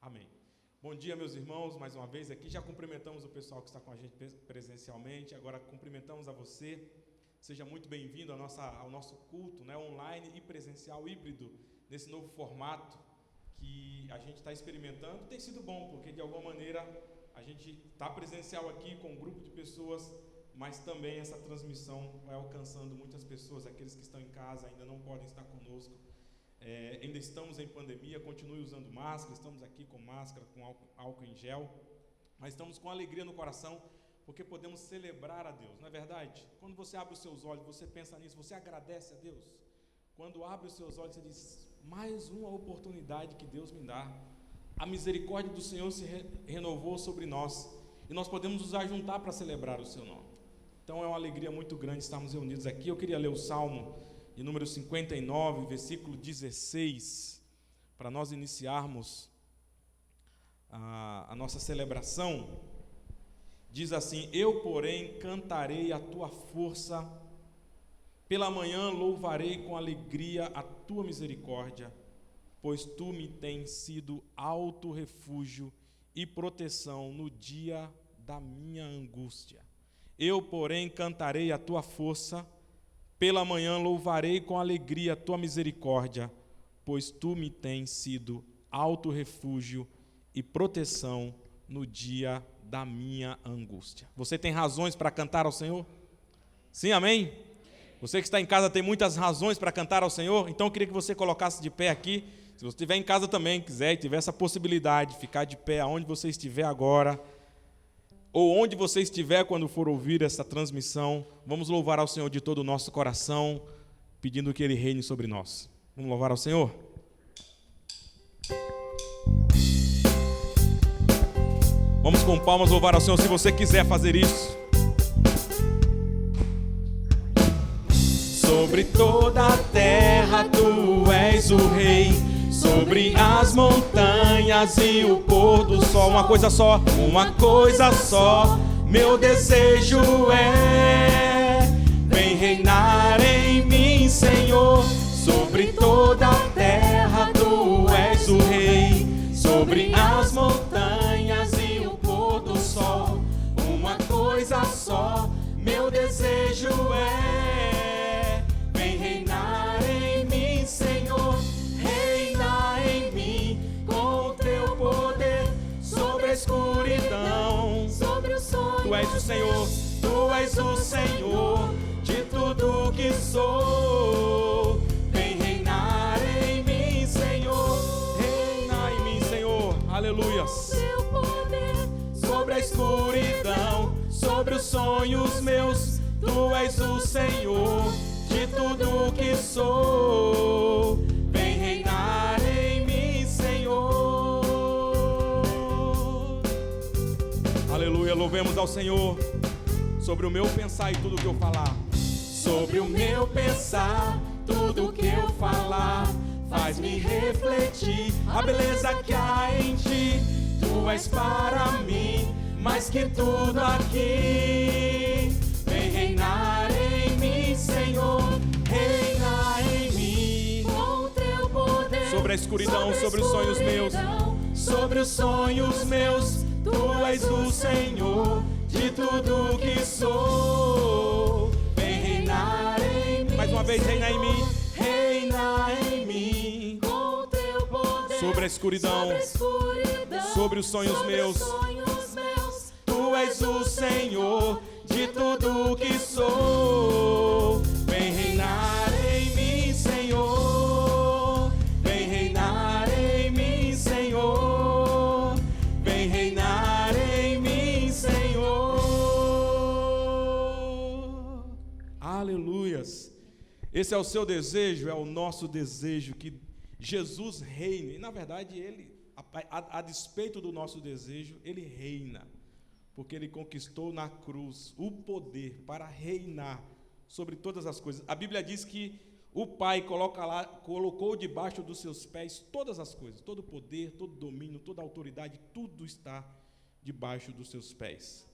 Amém. Bom dia, meus irmãos, mais uma vez aqui. Já cumprimentamos o pessoal que está com a gente presencialmente, agora cumprimentamos a você. Seja muito bem-vindo ao nosso culto, né, online e presencial híbrido, nesse novo formato que a gente está experimentando. Tem sido bom, porque de alguma maneira a gente está presencial aqui com um grupo de pessoas, mas também essa transmissão vai alcançando muitas pessoas. Aqueles que estão em casa ainda não podem estar conosco. Ainda estamos em pandemia, continue usando máscara, estamos aqui com máscara, com álcool em gel, mas estamos com alegria no coração, porque podemos celebrar a Deus, não é verdade? Quando você abre os seus olhos, você pensa nisso, você agradece a Deus. Quando abre os seus olhos, você diz, mais uma oportunidade que Deus me dá. A misericórdia do Senhor se renovou sobre nós, e nós podemos nos ajuntar para celebrar o seu nome. Então é uma alegria muito grande estarmos reunidos aqui. Eu queria ler o Salmo de número 59, versículo 16, para nós iniciarmos a nossa celebração. Diz assim: eu, porém, cantarei a tua força, pela manhã louvarei com alegria a tua misericórdia, pois tu me tens sido alto refúgio e proteção no dia da minha angústia. Eu, porém, cantarei a tua força, pela manhã louvarei com alegria a tua misericórdia, pois tu me tens sido alto refúgio e proteção no dia da minha angústia. Você tem razões para cantar ao Senhor? Sim, amém? Você que está em casa tem muitas razões para cantar ao Senhor? Então eu queria que você colocasse de pé aqui. Se você estiver em casa também, quiser e tiver essa possibilidade de ficar de pé aonde você estiver agora, ou onde você estiver quando for ouvir essa transmissão, vamos louvar ao Senhor de todo o nosso coração, pedindo que Ele reine sobre nós. Vamos louvar ao Senhor? Vamos com palmas louvar ao Senhor, se você quiser fazer isso. Sobre toda a terra Tu és o Rei, sobre as montanhas e o pôr do sol. Uma coisa só, meu desejo é: vem reinar em mim, Senhor. Sobre toda a terra Tu és o Rei, sobre as montanhas e o pôr do sol. Uma coisa só, meu desejo é: vem reinar em mim, Senhor. Escuridão, sobre o sonho. Tu és o Senhor, Tu és o Senhor de tudo que sou. Vem reinar em mim, Senhor. Reina em mim, Senhor. Aleluias. Teu poder sobre a escuridão, sobre os sonhos meus. Tu és o Senhor de tudo que sou. Vem reinar em mim, Senhor. Aleluia, louvemos ao Senhor. Sobre o meu pensar e tudo que eu falar. Sobre o meu pensar, tudo que eu falar, faz-me refletir a beleza que há em Ti. Tu és para mim mais que tudo aqui. Vem reinar em mim, Senhor. Reina em mim com Teu poder. Sobre a escuridão, sobre os sonhos meus. Sobre os sonhos meus. Tu és o Senhor de tudo que sou. Vem reinar em mim. Mais uma vez, reina em mim. Reina em mim com Teu poder. Sobre a escuridão, sobre os sonhos meus. Tu és o Senhor de tudo que sou. Vem reinar em mim, Senhor. Vem reinar em mim, Senhor. Vem reinar em mim, Senhor. Aleluias. Esse é o seu desejo, é o nosso desejo, que Jesus reine. E na verdade Ele, a despeito do nosso desejo, Ele reina, porque Ele conquistou na cruz o poder para reinar sobre todas as coisas. A Bíblia diz que o Pai colocou debaixo dos seus pés todas as coisas, todo o poder, todo o domínio, toda a autoridade, tudo está debaixo dos seus pés.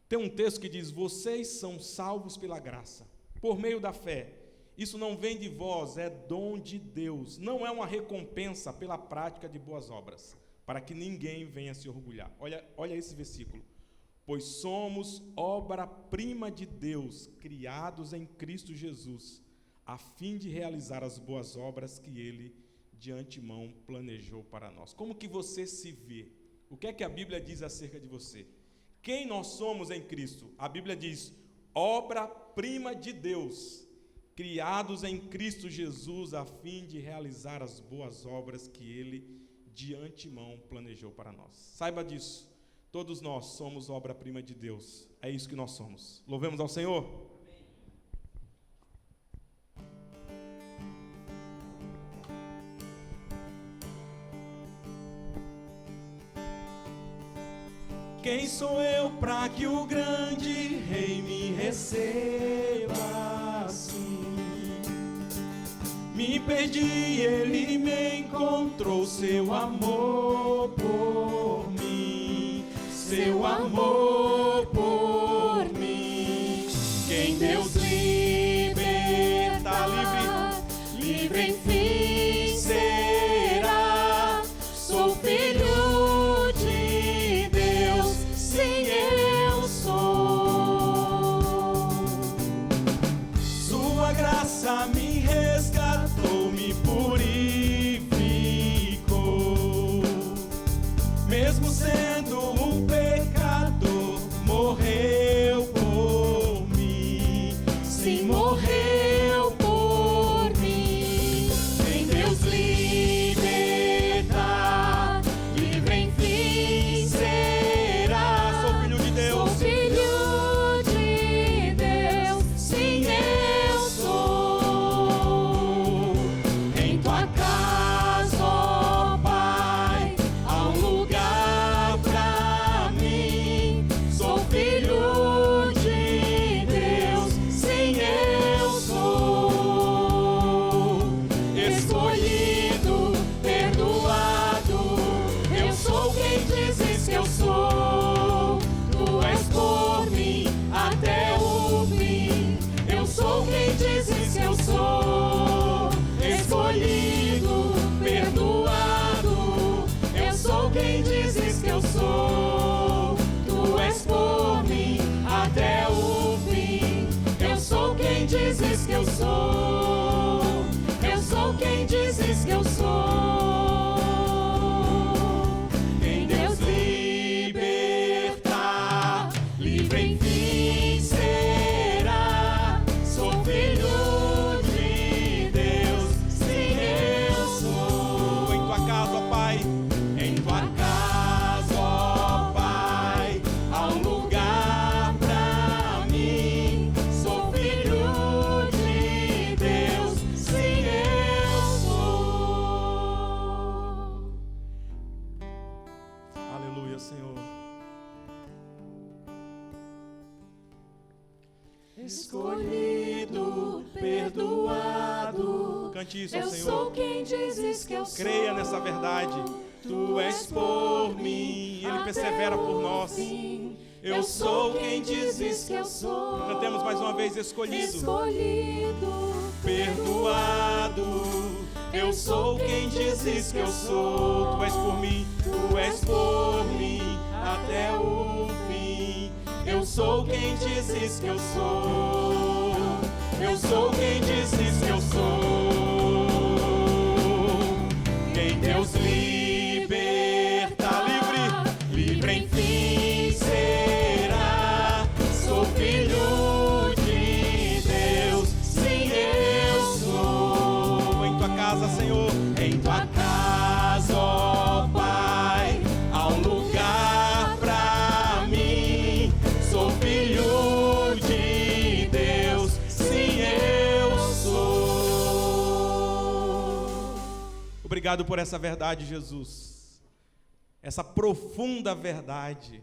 Tem um texto que diz: vocês são salvos pela graça, por meio da fé. Isso não vem de vós, é dom de Deus, não é uma recompensa pela prática de boas obras, para que ninguém venha se orgulhar. Olha esse versículo. Pois somos obra-prima de Deus, criados em Cristo Jesus, a fim de realizar as boas obras que Ele de antemão planejou para nós. Como que você se vê? O que é que a Bíblia diz acerca de você? Quem nós somos em Cristo? A Bíblia diz, obra-prima de Deus, criados em Cristo Jesus, a fim de realizar as boas obras que Ele de antemão planejou para nós. Saiba disso. Todos nós somos obra-prima de Deus. É isso que nós somos. Louvemos ao Senhor. Quem sou eu para que o grande Rei me receba assim? Me perdi, Ele me encontrou, seu amor por mim. Seu amor por mim. Quem Deus liberta, livre enfim será. Sou filho de Deus, sim eu sou. Sua graça me resgatou, me purificou. Mesmo sendo um pecador, morreu por mim. Sim, morreu por mim. Em Deus liberta, livre enfim será. Sou filho de Deus. Sou filho de Deus, sim eu sou. Em tua casa, ó Pai, há um lugar pra mim. Sou filho de Deus, sim eu sou. Escolhido, perdoado, eu sou quem dizes que eu sou. Tu és por mim até o fim. Eu sou quem dizes que eu sou. Escolhido, perdoado, eu sou quem dizes que eu sou. Tu és por mim até o fim. Eu sou quem dizes que eu sou. Eu sou quem dizes que eu sou. Em Deus liberta, livre enfim será. Sou filho de Deus, sim eu sou. Em tua casa, ó Pai, em tua casa, ó Pai, há um lugar pra mim. Sou filho de Deus, sim eu sou. Aleluia, Senhor. Escolhido, perdoado, cante isso ao Eu Senhor. sou quem dizes que eu sou. Creia nessa verdade. Tu és por mim, Ele persevera por nós. Eu sou quem dizes que eu sou. Cantemos mais uma vez, escolhido, Escolhido, perdoado. Eu sou quem dizes que eu sou. Tu és por mim, tu és por mim até o fim. Eu sou quem dizes que eu sou. Eu sou quem dizes que eu sou. Quem Deus liberta, livre enfim será. Sou filho de Deus, sim eu sou. Em tua casa, Senhor, em tua casa, ó Pai, há um lugar pra mim. Sou filho de Deus, sim eu sou. Obrigado por essa verdade, Jesus. Essa profunda verdade.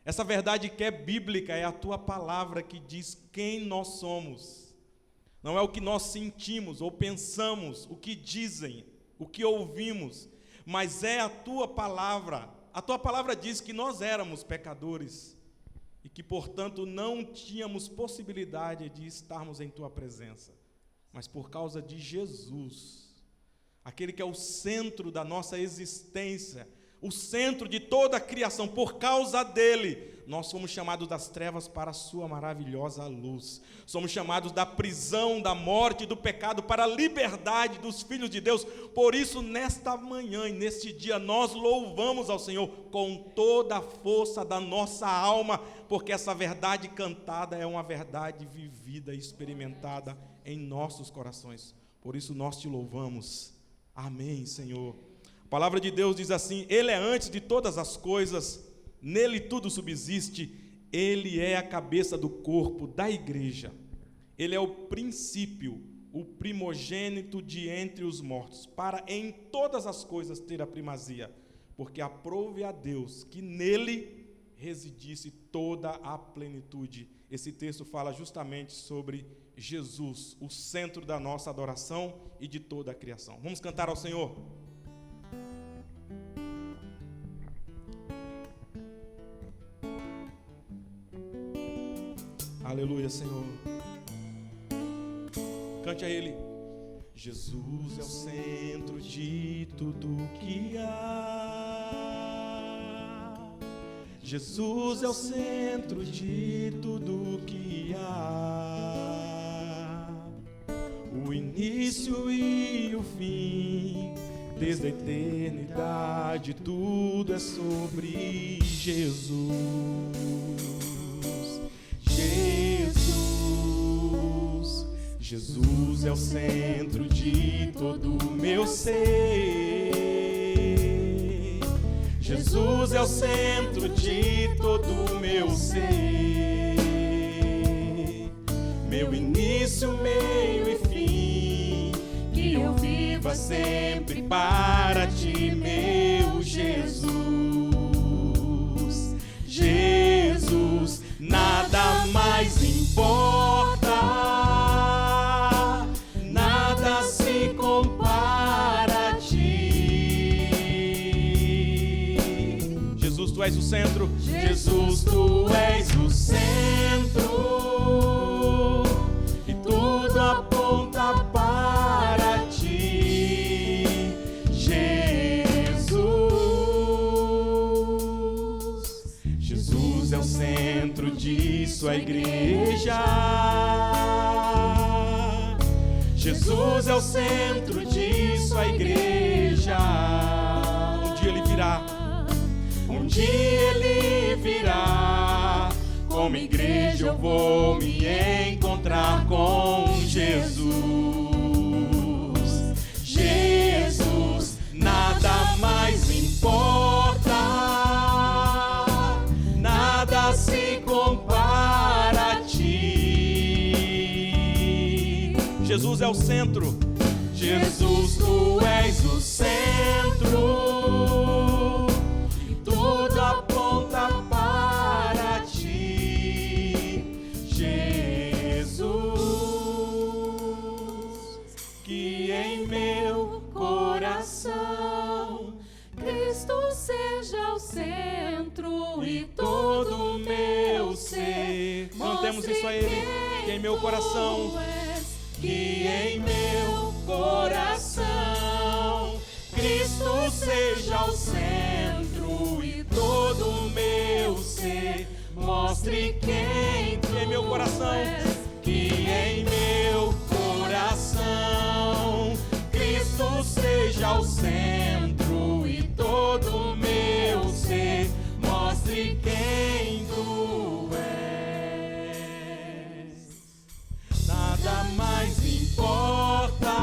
Essa verdade que é bíblica, é a tua palavra que diz quem nós somos. Não é o que nós sentimos ou pensamos, o que dizem, o que ouvimos, mas é a tua palavra. A tua palavra diz que nós éramos pecadores e que, portanto, não tínhamos possibilidade de estarmos em tua presença. Mas por causa de Jesus, aquele que é o centro da nossa existência, o centro de toda a criação. Por causa dele, nós fomos chamados das trevas para a sua maravilhosa luz. Somos chamados da prisão, da morte e do pecado para a liberdade dos filhos de Deus. Por isso, nesta manhã e neste dia, nós louvamos ao Senhor com toda a força da nossa alma, porque essa verdade cantada é uma verdade vivida e experimentada em nossos corações. Por isso, nós te louvamos. Amém, Senhor. A palavra de Deus diz assim: Ele é antes de todas as coisas, nele tudo subsiste, ele é a cabeça do corpo, da igreja. Ele é o princípio, o primogênito de entre os mortos, para em todas as coisas ter a primazia, porque aprove a Deus que nele residisse toda a plenitude. Esse texto fala justamente sobre Jesus, o centro da nossa adoração e de toda a criação. Vamos cantar ao Senhor. Aleluia, Senhor. Cante a Ele. Jesus é o centro de tudo que há. Jesus é o centro de tudo que há. O início e o fim, desde a eternidade, tudo é sobre Jesus. Jesus é o centro de todo o meu ser. Jesus é o centro de todo o meu ser. Meu início, meio e fim, que eu viva sempre para ti, meu Jesus. Jesus, nada mais importa. Tu és o centro, Jesus, tu és o centro, e tudo aponta para ti, Jesus. Jesus é o centro de sua igreja. Jesus é o centro de sua igreja. Um dia ele virá. Um dia ele virá, como igreja eu vou me encontrar com Jesus. Jesus, nada mais importa, nada se compara a ti. Jesus é o centro. Jesus, tu és o centro. Tudo aponta para ti, Jesus, que em meu coração Cristo seja o centro e todo o meu ser. Cantemos isso a Ele, que em meu coração, que em meu coração Cristo seja o centro e todo o meu ser. Mostre quem tu em meu coração, que em meu coração Cristo seja o centro e todo o meu ser. Mostre quem tu és. Nada mais importa,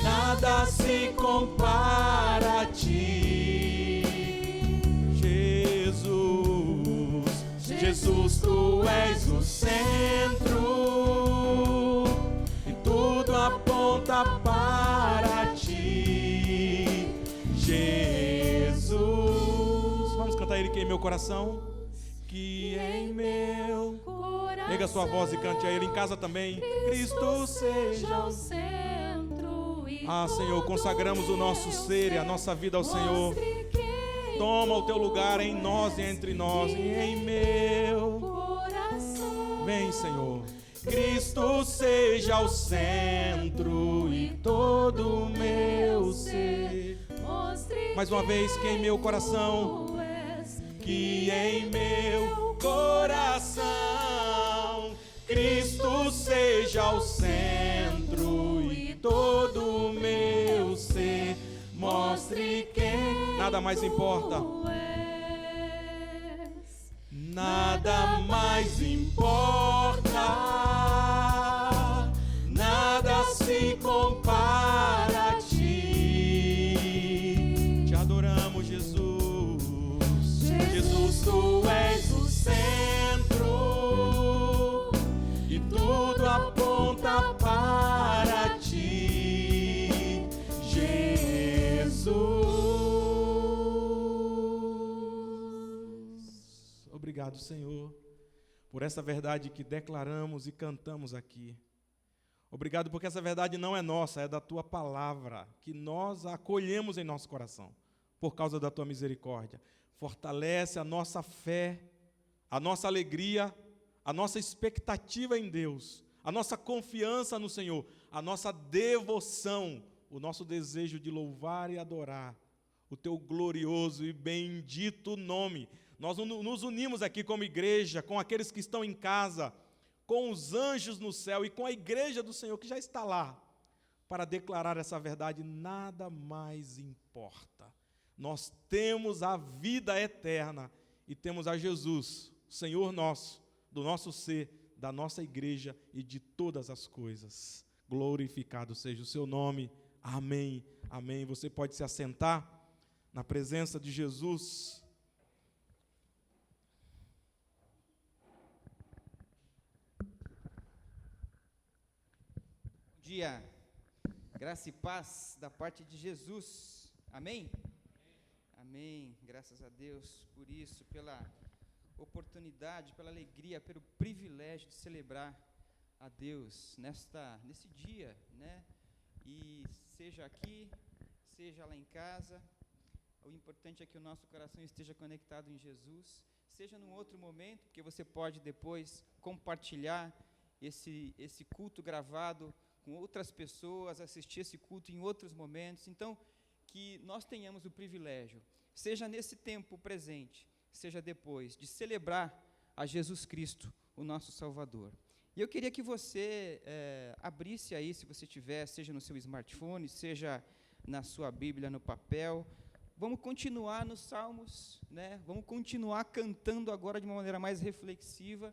nada se compara a ti, Jesus. Jesus, tu és o centro e tudo aponta para ti, Jesus. Vamos cantar ele que em meu coração, que em meu coração. Pega a sua voz e cante a ele em casa também. Cristo seja o centro. Ah, Senhor, consagramos o nosso ser e a nossa vida ao Senhor. Toma o teu lugar em nós e entre nós e em meu coração. Vem, Senhor. Cristo seja o centro e todo o meu ser. Mais uma vez, que em meu coração, que em meu coração Cristo seja o centro e todo o meu ser mostre quem nada mais importa. Nada mais importa, nada se compara a ti. Te adoramos, Jesus. Jesus, tu és o centro e tudo aponta para ti, Jesus. Obrigado, Senhor, por essa verdade que declaramos e cantamos aqui. Obrigado porque essa verdade não é nossa, é da Tua palavra, que nós a acolhemos em nosso coração, por causa da Tua misericórdia. Fortalece a nossa fé, a nossa alegria, a nossa expectativa em Deus, a nossa confiança no Senhor, a nossa devoção, o nosso desejo de louvar e adorar o Teu glorioso e bendito nome. Nós nos unimos aqui como igreja, com aqueles que estão em casa, com os anjos no céu e com a igreja do Senhor que já está lá, para declarar essa verdade: nada mais importa. Nós temos a vida eterna e temos a Jesus, Senhor nosso, do nosso ser, da nossa igreja e de todas as coisas. Glorificado seja o seu nome. Amém. Amém. Você pode se assentar na presença de Jesus. Dia, graça e paz da parte de Jesus, amém? Amém, graças a Deus por isso, pela oportunidade, pela alegria, pelo privilégio de celebrar a Deus nesse dia, né? E seja aqui, seja lá em casa, o importante é que o nosso coração esteja conectado em Jesus, seja num outro momento, porque você pode depois compartilhar esse culto gravado com outras pessoas, assistir esse culto em outros momentos. Então, que nós tenhamos o privilégio, seja nesse tempo presente, seja depois, de celebrar a Jesus Cristo, o nosso Salvador. E eu queria que você abrisse aí, se você tiver, seja no seu smartphone, seja na sua Bíblia, no papel. Vamos continuar nos Salmos, né? Vamos continuar cantando agora de uma maneira mais reflexiva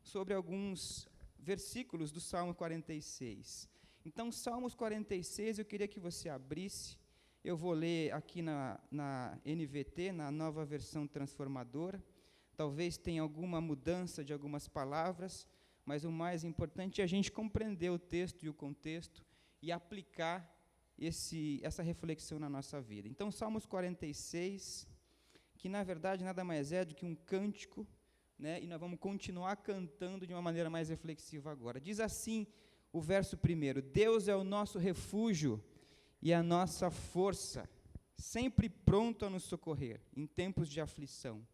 sobre alguns versículos do Salmo 46. Então, Salmos 46, eu queria que você abrisse. Eu vou ler aqui na NVT, na nova versão transformadora. Talvez tenha alguma mudança de algumas palavras, mas o mais importante é a gente compreender o texto e o contexto e aplicar essa reflexão na nossa vida. Então, Salmos 46, que na verdade nada mais é do que um cântico, né? E nós vamos continuar cantando de uma maneira mais reflexiva agora. Diz assim o verso 1: Deus é o nosso refúgio e a nossa força, sempre pronto a nos socorrer em tempos de aflição.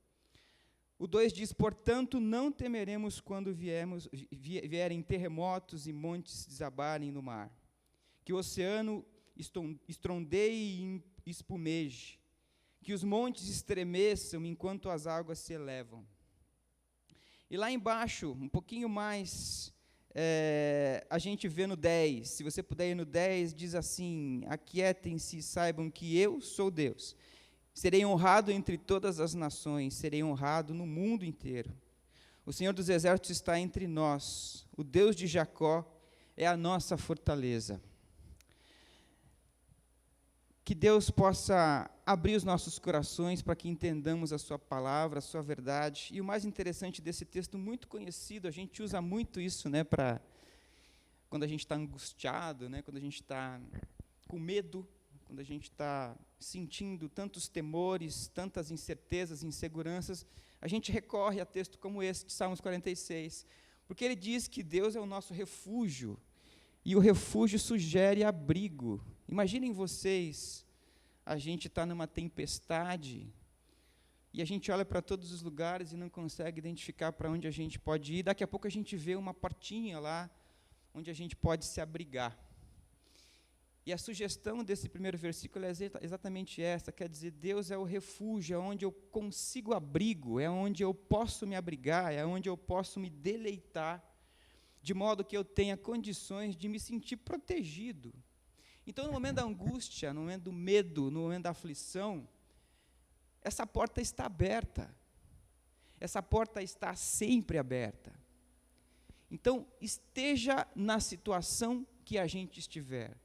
O 2 diz: portanto, não temeremos quando vierem terremotos e montes desabarem no mar, que o oceano estrondeie e espumeje, que os montes estremeçam enquanto as águas se elevam. E lá embaixo, um pouquinho mais, a gente vê no 10, se você puder ir no 10, diz assim: aquietem-se e saibam que eu sou Deus. Serei honrado entre todas as nações, serei honrado no mundo inteiro. O Senhor dos Exércitos está entre nós, o Deus de Jacó é a nossa fortaleza. Que Deus possa abrir os nossos corações para que entendamos a sua palavra, a sua verdade. E o mais interessante desse texto, muito conhecido, a gente usa muito isso, né, para quando a gente está angustiado, né, quando a gente está com medo, quando a gente está sentindo tantos temores, tantas incertezas, inseguranças, a gente recorre a texto como esse de Salmos 46, porque ele diz que Deus é o nosso refúgio, e o refúgio sugere abrigo. Imaginem vocês, a gente está numa tempestade, e a gente olha para todos os lugares e não consegue identificar para onde a gente pode ir. Daqui a pouco a gente vê uma portinha lá, onde a gente pode se abrigar. E a sugestão desse primeiro versículo é exatamente essa, quer dizer, Deus é o refúgio, é onde eu consigo abrigo, é onde eu posso me abrigar, é onde eu posso me deleitar, de modo que eu tenha condições de me sentir protegido. Então, no momento da angústia, no momento do medo, no momento da aflição, essa porta está aberta. Essa porta está sempre aberta. Então, esteja na situação que a gente estiver.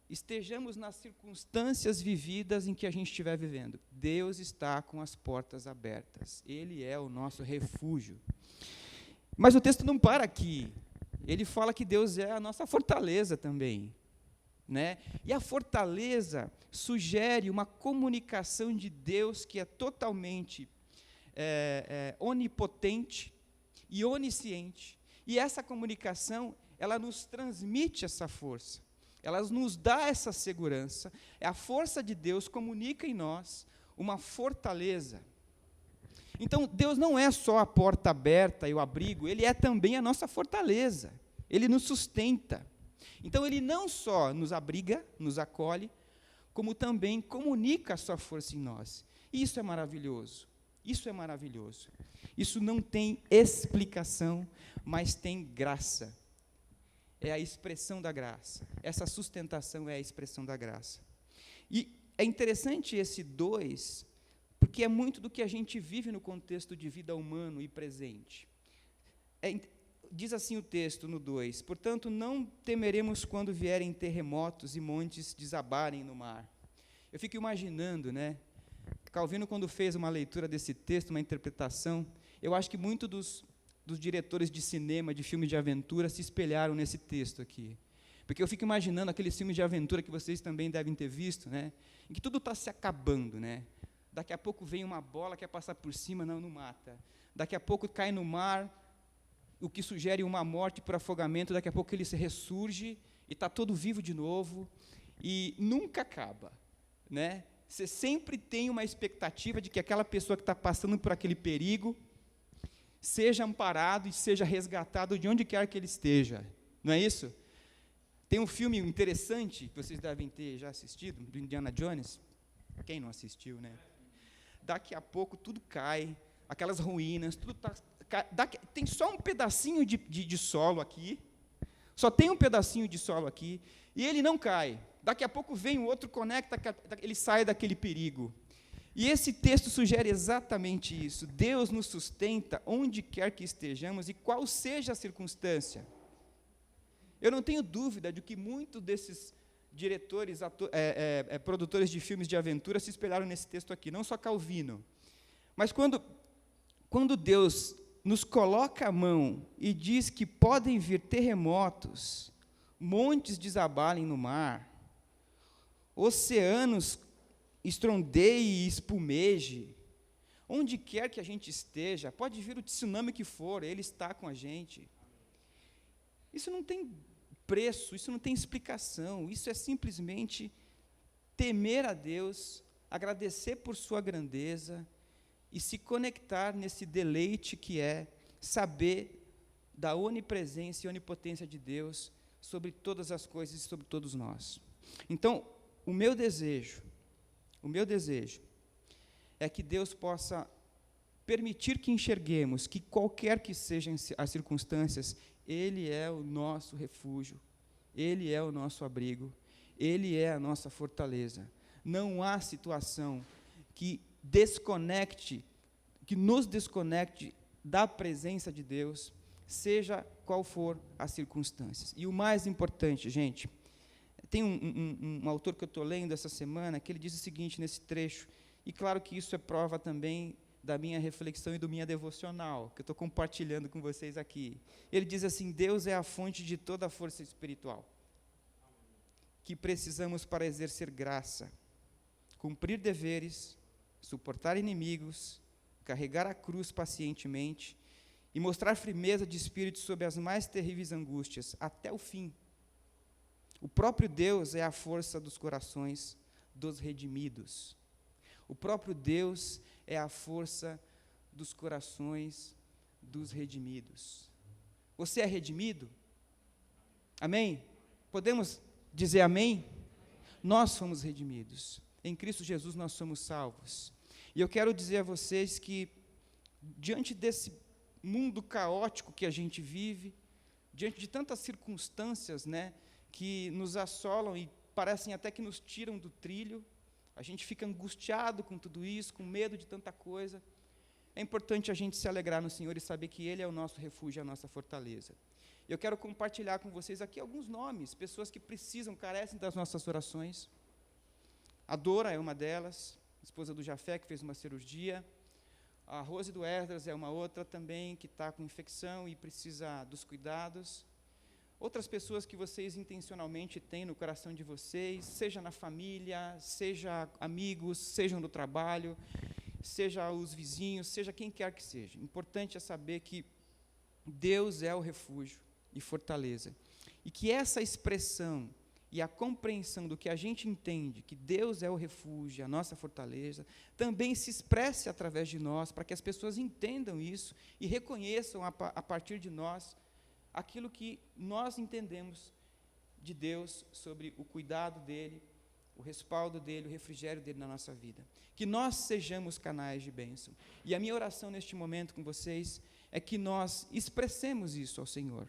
Estejamos nas circunstâncias vividas em que a gente estiver vivendo. Deus está com as portas abertas. Ele é o nosso refúgio. Mas o texto não para aqui. Ele fala que Deus é a nossa fortaleza também. Né? E a fortaleza sugere uma comunicação de Deus que é totalmente onipotente e onisciente. E essa comunicação, ela nos transmite essa força. Ela nos dá essa segurança. A força de Deus comunica em nós uma fortaleza. Então, Deus não é só a porta aberta e o abrigo, Ele é também a nossa fortaleza. Ele nos sustenta. Então, Ele não só nos abriga, nos acolhe, como também comunica a sua força em nós. E isso é maravilhoso. Isso é maravilhoso. Isso não tem explicação, mas tem graça. É a expressão da graça. Essa sustentação é a expressão da graça. E é interessante esse 2, porque é muito do que a gente vive no contexto de vida humano e presente. Diz assim o texto no 2, portanto, não temeremos quando vierem terremotos e montes desabarem no mar. Eu fico imaginando, né? Calvino, quando fez uma leitura desse texto, uma interpretação, eu acho que muito dos diretores de cinema, de filmes de aventura, se espelharam nesse texto aqui. Porque eu fico imaginando aqueles filmes de aventura que vocês também devem ter visto, né? Em que tudo está se acabando, né? Daqui a pouco vem uma bola, quer passar por cima, não mata. Daqui a pouco cai no mar, o que sugere uma morte por afogamento, daqui a pouco ele se ressurge e está todo vivo de novo, e nunca acaba, né? Você sempre tem uma expectativa de que aquela pessoa que está passando por aquele perigo seja amparado e seja resgatado de onde quer que ele esteja. Não é isso? Tem um filme interessante, que vocês devem ter já assistido, do Indiana Jones. Quem não assistiu, né? Daqui a pouco tudo cai, aquelas ruínas, tudo tem só um pedacinho de solo aqui, só tem um pedacinho de solo aqui, e ele não cai. Daqui a pouco vem o outro, conecta, ele sai daquele perigo. E esse texto sugere exatamente isso. Deus nos sustenta onde quer que estejamos e qual seja a circunstância. Eu não tenho dúvida de que muitos desses diretores, produtores de filmes de aventura se espelharam nesse texto aqui, não só Calvino. Mas quando Deus nos coloca a mão e diz que podem vir terremotos, montes desabalem no mar, oceanos estrondeie e espumeje, onde quer que a gente esteja, pode vir o tsunami que for, Ele está com a gente. Isso não tem preço, isso não tem explicação, isso é simplesmente temer a Deus, agradecer por sua grandeza e se conectar nesse deleite que é saber da onipresença e onipotência de Deus sobre todas as coisas e sobre todos nós. Então, o meu desejo é que Deus possa permitir que enxerguemos que qualquer que sejam as circunstâncias, Ele é o nosso refúgio, Ele é o nosso abrigo, Ele é a nossa fortaleza. Não há situação que nos desconecte da presença de Deus, seja qual for as circunstâncias. E o mais importante, gente, tem um autor que eu estou lendo essa semana, que ele diz o seguinte nesse trecho, e claro que isso é prova também da minha reflexão e do minha devocional, que eu estou compartilhando com vocês aqui. Ele diz assim: Deus é a fonte de toda a força espiritual que precisamos para exercer graça, cumprir deveres, suportar inimigos, carregar a cruz pacientemente e mostrar firmeza de espírito sob as mais terríveis angústias, até o fim. O próprio Deus é a força dos corações dos redimidos. O próprio Deus é a força dos corações dos redimidos. Você é redimido? Amém? Podemos dizer amém? nós fomos redimidos. Em Cristo Jesus nós somos salvos. E eu quero dizer a vocês que, diante desse mundo caótico que a gente vive, diante de tantas circunstâncias, né, que nos assolam e parecem até que nos tiram do trilho, a gente fica angustiado com tudo isso, com medo de tanta coisa. É importante a gente se alegrar no Senhor e saber que Ele é o nosso refúgio, a nossa fortaleza. Eu quero compartilhar com vocês aqui alguns nomes, pessoas que precisam, carecem das nossas orações. A Dora é uma delas, esposa do Jafé, que fez uma cirurgia. A Rose do Esdras é uma outra também, que está com infecção e precisa dos cuidados. Outras pessoas que vocês intencionalmente têm no coração de vocês, seja na família, seja amigos, seja no trabalho, seja os vizinhos, seja quem quer que seja. Importante é saber que Deus é o refúgio e fortaleza. E que essa expressão e a compreensão do que a gente entende, que Deus é o refúgio, a nossa fortaleza, também se expresse através de nós, para que as pessoas entendam isso e reconheçam a partir de nós aquilo que nós entendemos de Deus sobre o cuidado dEle, o respaldo dEle, o refrigério dEle na nossa vida. Que nós sejamos canais de bênção. E a minha oração neste momento com vocês é que nós expressemos isso ao Senhor.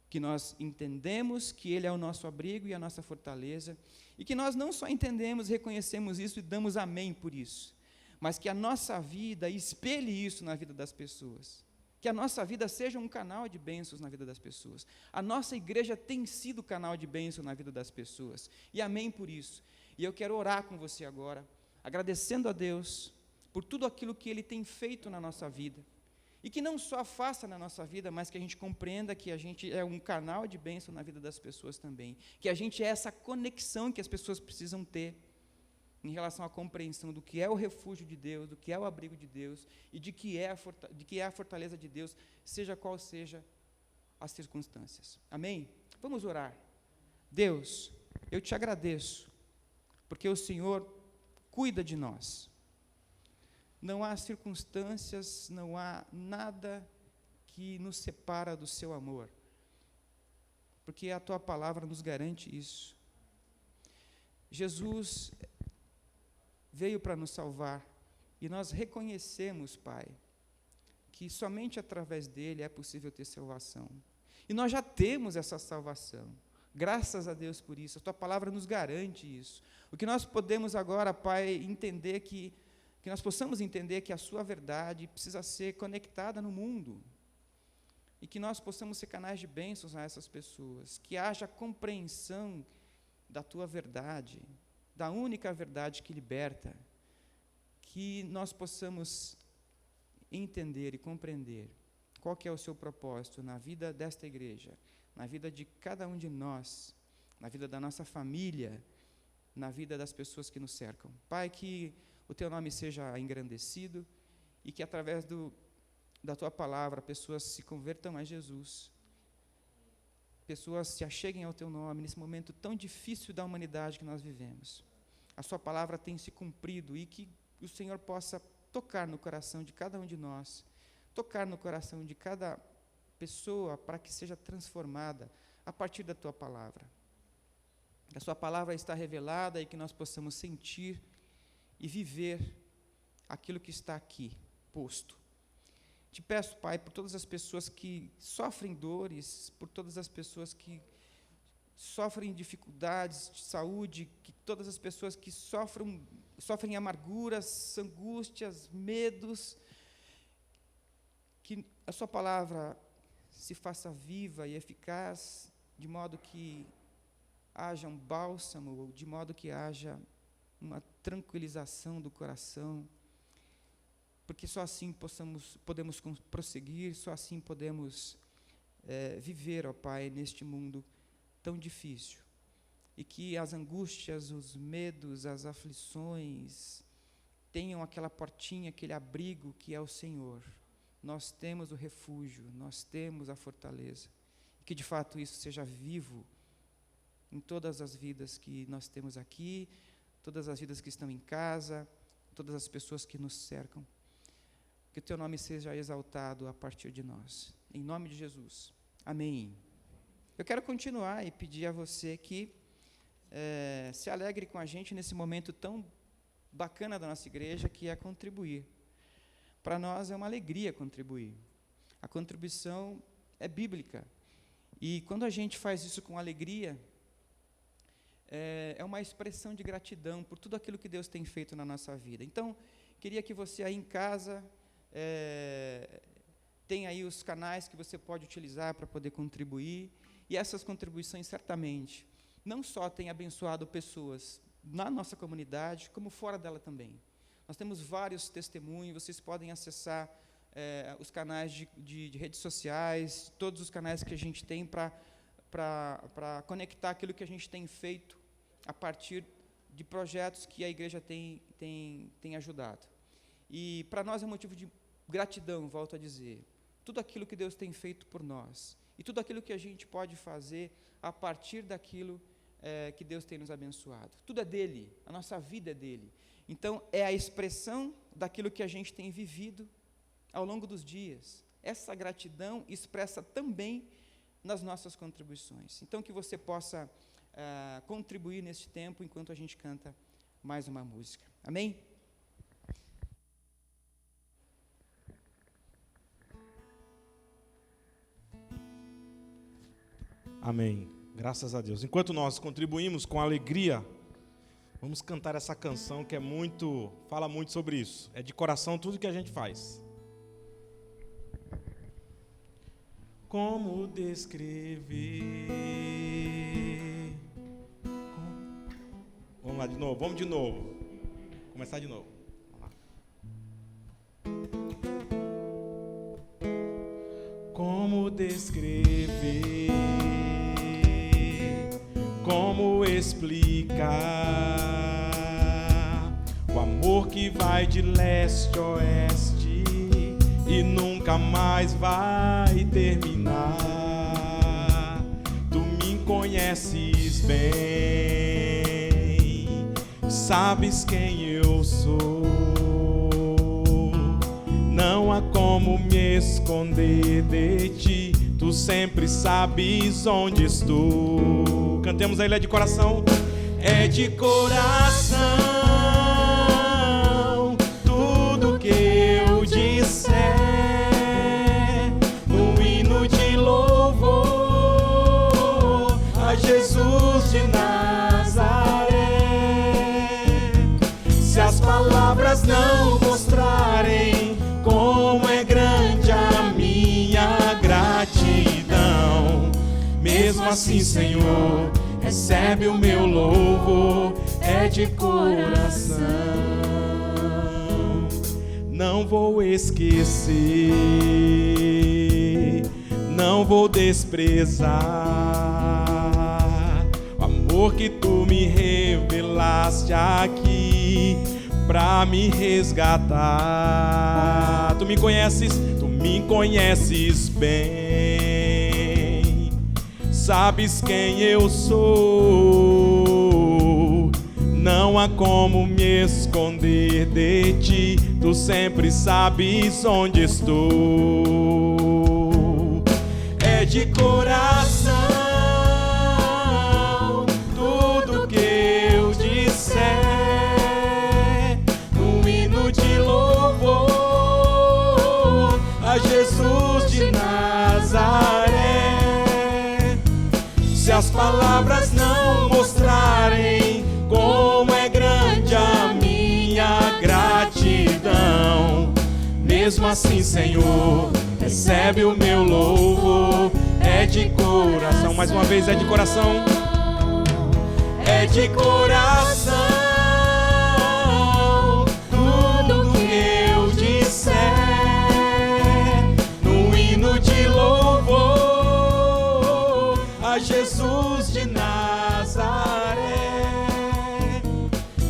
Que nós entendemos que Ele é o nosso abrigo e a nossa fortaleza, e que nós não só entendemos, reconhecemos isso e damos amém por isso, mas que a nossa vida espelhe isso na vida das pessoas. Que a nossa vida seja um canal de bênçãos na vida das pessoas. A nossa igreja tem sido canal de bênção na vida das pessoas. E amém por isso. E eu quero orar com você agora, agradecendo a Deus por tudo aquilo que Ele tem feito na nossa vida. E que não só faça na nossa vida, mas que a gente compreenda que a gente é um canal de bênção na vida das pessoas também. Que a gente é essa conexão que as pessoas precisam ter em relação à compreensão do que é o refúgio de Deus, do que é o abrigo de Deus e de que é a fortaleza de Deus, seja qual seja as circunstâncias. Amém? Vamos orar. Deus, eu te agradeço, porque o Senhor cuida de nós. Não há circunstâncias, não há nada que nos separa do seu amor, porque a tua palavra nos garante isso. Jesus veio para nos salvar, e nós reconhecemos, Pai, que somente através dele é possível ter salvação. E nós já temos essa salvação, graças a Deus por isso, a tua palavra nos garante isso. O que nós podemos agora, Pai, entender que nós possamos entender que a sua verdade precisa ser conectada no mundo, e que nós possamos ser canais de bênçãos a essas pessoas, que haja compreensão da tua verdade, da única verdade que liberta, que nós possamos entender e compreender qual que é o seu propósito na vida desta igreja, na vida de cada um de nós, na vida da nossa família, na vida das pessoas que nos cercam. Pai, que o teu nome seja engrandecido e que através da tua palavra pessoas se convertam a Jesus, pessoas se acheguem ao teu nome nesse momento tão difícil da humanidade que nós vivemos. A sua palavra tem se cumprido e que o Senhor possa tocar no coração de cada um de nós, tocar no coração de cada pessoa para que seja transformada a partir da tua palavra. A sua palavra está revelada e que nós possamos sentir e viver aquilo que está aqui posto. Te peço, Pai, por todas as pessoas que sofrem dores, por todas as pessoas que sofrem dificuldades de saúde, que todas as pessoas que sofrem amarguras, angústias, medos, que a sua palavra se faça viva e eficaz, de modo que haja um bálsamo, de modo que haja uma tranquilização do coração, porque só assim podemos prosseguir, só assim podemos viver, ó Pai, neste mundo tão difícil, e que as angústias, os medos, as aflições tenham aquela portinha, aquele abrigo que é o Senhor. Nós temos o refúgio, nós temos a fortaleza, e que de fato isso seja vivo em todas as vidas que nós temos aqui, todas as vidas que estão em casa, todas as pessoas que nos cercam. Que o teu nome seja exaltado a partir de nós. Em nome de Jesus. Amém. Eu quero continuar e pedir a você que se alegre com a gente nesse momento tão bacana da nossa igreja, que é contribuir. Para nós é uma alegria contribuir. A contribuição é bíblica. E quando a gente faz isso com alegria, é uma expressão de gratidão por tudo aquilo que Deus tem feito na nossa vida. Então, queria que você aí em casa tenha aí os canais que você pode utilizar para poder contribuir. E essas contribuições, certamente, não só têm abençoado pessoas na nossa comunidade, como fora dela também. Nós temos vários testemunhos, vocês podem acessar os canais de redes sociais, todos os canais que a gente tem para conectar aquilo que a gente tem feito a partir de projetos que a igreja tem ajudado. E para nós é um motivo de gratidão, volto a dizer, tudo aquilo que Deus tem feito por nós, e tudo aquilo que a gente pode fazer a partir daquilo que Deus tem nos abençoado. Tudo é dele, a nossa vida é dele. Então, é a expressão daquilo que a gente tem vivido ao longo dos dias. Essa gratidão expressa também nas nossas contribuições. Então, que você possa contribuir neste tempo, enquanto a gente canta mais uma música. Amém? Amém. Graças a Deus. Enquanto nós contribuímos com alegria, vamos cantar essa canção que fala muito sobre isso. É de coração tudo que a gente faz. Como descrever? Vamos lá de novo, vamos de novo. Começar de novo. Como descrever? Como explicar o amor que vai de leste a oeste e nunca mais vai terminar? Tu me conheces bem, sabes quem eu sou. Não há como me esconder de ti, tu sempre sabes onde estou. Cantemos a ele, é de coração. É de coração tudo que eu disser, no hino de louvor a Jesus de Nazaré. Se as palavras não mostrarem como é grande a minha gratidão, mesmo assim, Senhor, recebe o meu louvor, é de coração. Não vou esquecer, não vou desprezar o amor que tu me revelaste aqui pra me resgatar. Tu me conheces bem, sabes quem eu sou. Não há como me esconder de ti, tu sempre sabes onde estou. É de coração tudo que eu disser, no hino de louvor a Jesus de Nazaré. Se as palavras não mostrarem como é grande a minha gratidão, mesmo assim, Senhor, recebe o meu louvor, é de coração. Mais uma vez, é de coração. É de coração tudo que eu disser, no hino de louvor a Jesus de Nazaré.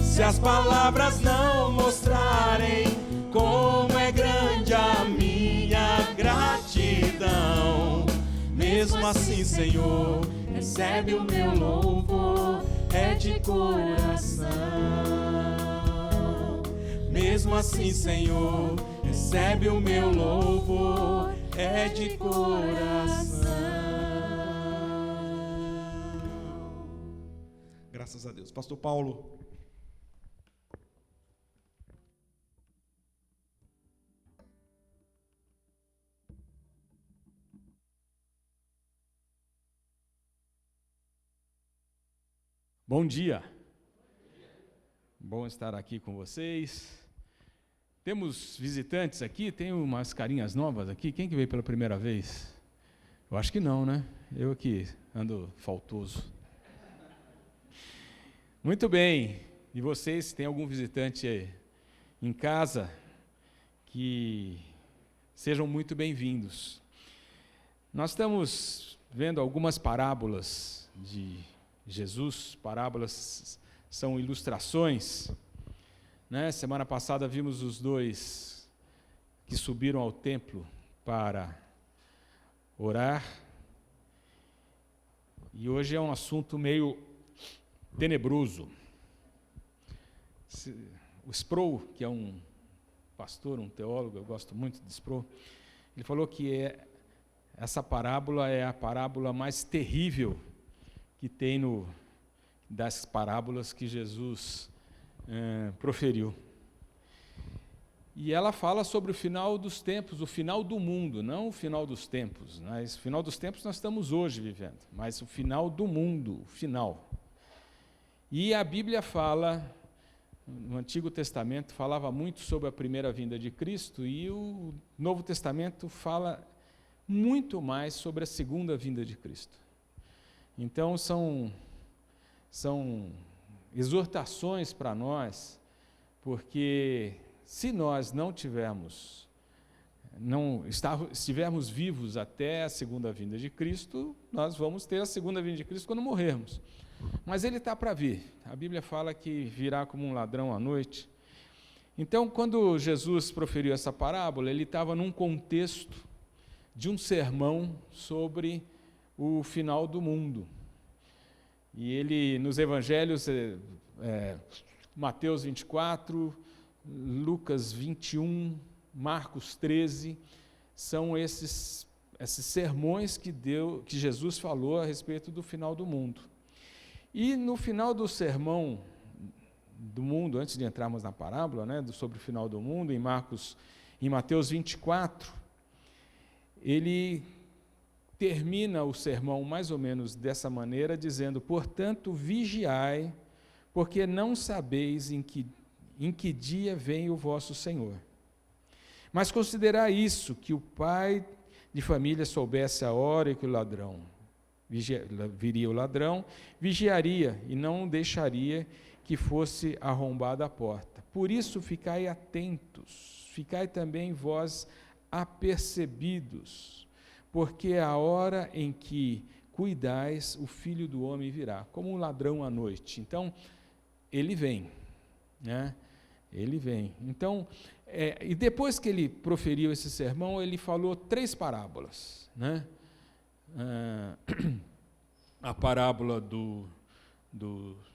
Se as palavras não mostrarem como é grande a minha gratidão, mesmo assim, Senhor, recebe o meu louvor, é de coração. Mesmo assim, Senhor, recebe o meu louvor, é de coração. Graças a Deus. Pastor Paulo. Bom dia. Bom estar aqui com vocês. Temos visitantes aqui, tem umas carinhas novas aqui. Quem que veio pela primeira vez? Eu acho que não, né? Eu aqui ando faltoso. Muito bem. E vocês, tem algum visitante aí em casa? Que sejam muito bem-vindos. Nós estamos vendo algumas parábolas de Jesus. Parábolas são ilustrações, né? Semana passada vimos os dois que subiram ao templo para orar, e hoje é um assunto meio tenebroso. O Sproul, que é um pastor, um teólogo, eu gosto muito de Sproul, ele falou que essa parábola é a parábola mais terrível que tem das parábolas que Jesus proferiu. E ela fala sobre o final dos tempos, o final do mundo, não o final dos tempos. Mas o final dos tempos nós estamos hoje vivendo, mas o final do mundo, o final. E a Bíblia fala, no Antigo Testamento, falava muito sobre a primeira vinda de Cristo, e o Novo Testamento fala muito mais sobre a segunda vinda de Cristo. Então, são exortações para nós, porque se nós estivermos vivos até a segunda vinda de Cristo, nós vamos ter a segunda vinda de Cristo quando morrermos. Mas ele está para vir. A Bíblia fala que virá como um ladrão à noite. Então, quando Jesus proferiu essa parábola, ele estava num contexto de um sermão sobre o final do mundo. E ele, nos evangelhos, Mateus 24, Lucas 21, Marcos 13, são esses sermões que Jesus falou a respeito do final do mundo. E no final do sermão do mundo, antes de entrarmos na parábola, né, sobre o final do mundo, em Mateus 24, ele termina o sermão mais ou menos dessa maneira, dizendo: portanto, vigiai, porque não sabeis em que dia vem o vosso Senhor. Mas considerai isso, que o pai de família soubesse a hora em que viria o ladrão, vigiaria e não deixaria que fosse arrombada a porta. Por isso, ficai atentos, ficai também vós apercebidos, porque a hora em que cuidais, o Filho do Homem virá, como um ladrão à noite. Então, ele vem, né? Ele vem. Então, e depois que ele proferiu esse sermão, ele falou 3 parábolas, né? A parábola do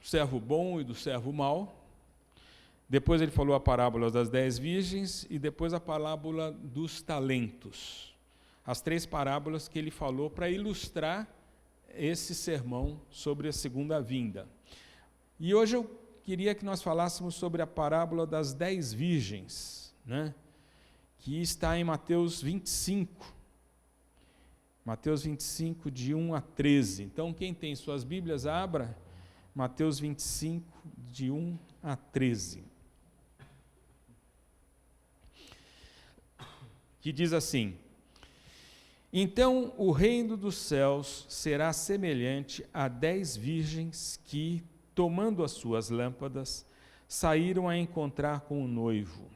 servo bom e do servo mau. Depois ele falou a parábola das 10 virgens e depois a parábola dos talentos. As 3 parábolas que ele falou para ilustrar esse sermão sobre a segunda vinda. E hoje eu queria que nós falássemos sobre a parábola das 10 virgens, né? Que está em Mateus 25. Mateus 25, de 1 a 13. Então, quem tem suas Bíblias, abra Mateus 25, de 1 a 13. Que diz assim: então o reino dos céus será semelhante a 10 virgens que, tomando as suas lâmpadas, saíram a encontrar com o noivo.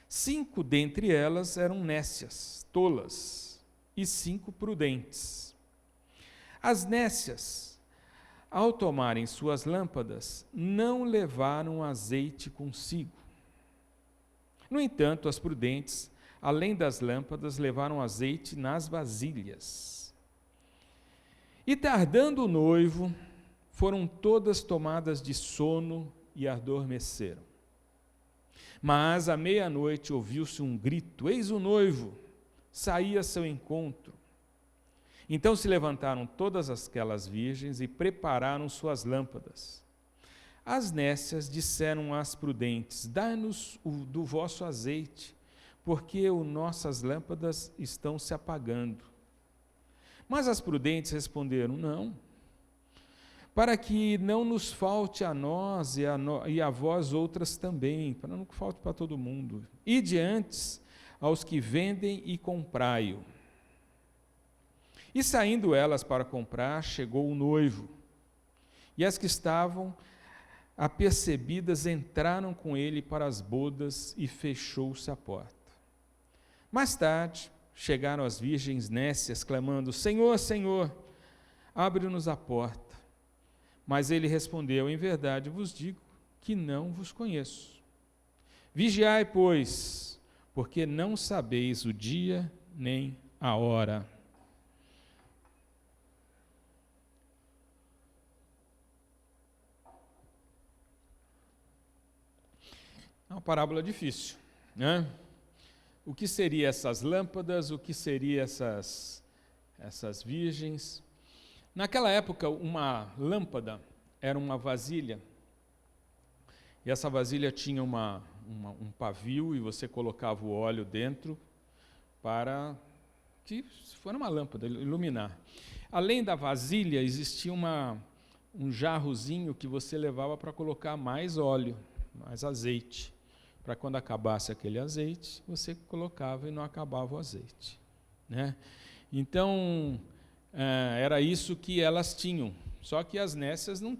5 dentre elas eram nécias, tolas, e 5 prudentes. As nécias, ao tomarem suas lâmpadas, não levaram azeite consigo. No entanto, as prudentes, além das lâmpadas, levaram azeite nas vasilhas. E tardando o noivo, foram todas tomadas de sono e adormeceram. Mas à meia-noite ouviu-se um grito: eis o noivo, saí a seu encontro. Então se levantaram todas aquelas virgens e prepararam suas lâmpadas. As nécias disseram às prudentes: dai-nos do vosso azeite, porque nossas lâmpadas estão se apagando. Mas as prudentes responderam: não, para que não nos falte a nós e a vós outras também, para não falte para todo mundo. Ide antes aos que vendem e comprai-o. E saindo elas para comprar, chegou o noivo. E as que estavam apercebidas entraram com ele para as bodas e fechou-se a porta. Mais tarde, chegaram as virgens nécias, clamando: Senhor, Senhor, abre-nos a porta. Mas ele respondeu: em verdade vos digo que não vos conheço. Vigiai, pois, porque não sabeis o dia nem a hora. É uma parábola difícil, né? O que seriam essas lâmpadas? O que seriam essas virgens? Naquela época, uma lâmpada era uma vasilha, e essa vasilha tinha um pavio, e você colocava o óleo dentro para que fosse uma lâmpada, iluminar. Além da vasilha, existia um jarrozinho que você levava para colocar mais óleo, mais azeite, para quando acabasse aquele azeite, você colocava e não acabava o azeite, né? Então, era isso que elas tinham. Só que as nécias não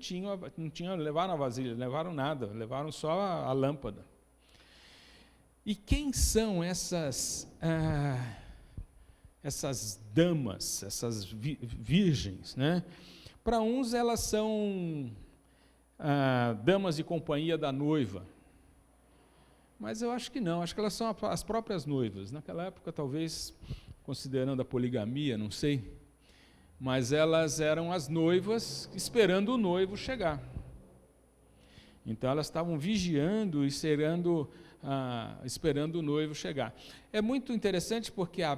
levaram a vasilha, levaram nada, levaram só a lâmpada. E quem são essas damas, essas virgens, né? Para uns elas são damas de companhia da noiva, mas eu acho que não, acho que elas são as próprias noivas. Naquela época, talvez, considerando a poligamia, não sei, mas elas eram as noivas esperando o noivo chegar. Então elas estavam vigiando e esperando o noivo chegar. É muito interessante porque a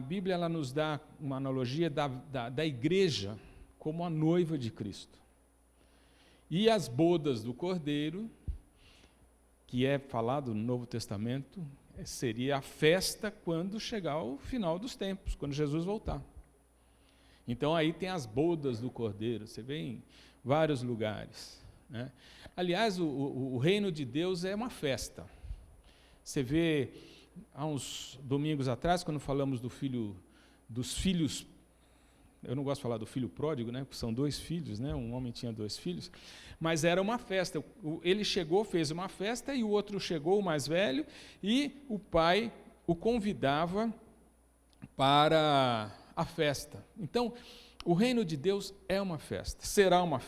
Bíblia ela nos dá uma analogia da igreja como a noiva de Cristo. E as bodas do Cordeiro, que é falado no Novo Testamento, seria a festa quando chegar o final dos tempos, quando Jesus voltar. Então aí tem as bodas do Cordeiro, você vê em vários lugares, né? Aliás, o reino de Deus é uma festa. Você vê, há uns domingos atrás, quando falamos dos filhos, eu não gosto de falar do filho pródigo, né, porque são 2 filhos, né, um homem tinha 2 filhos, mas era uma festa. Ele chegou, fez uma festa, e o outro chegou, o mais velho, e o pai o convidava para a festa. Então, o reino de Deus é uma festa, será uma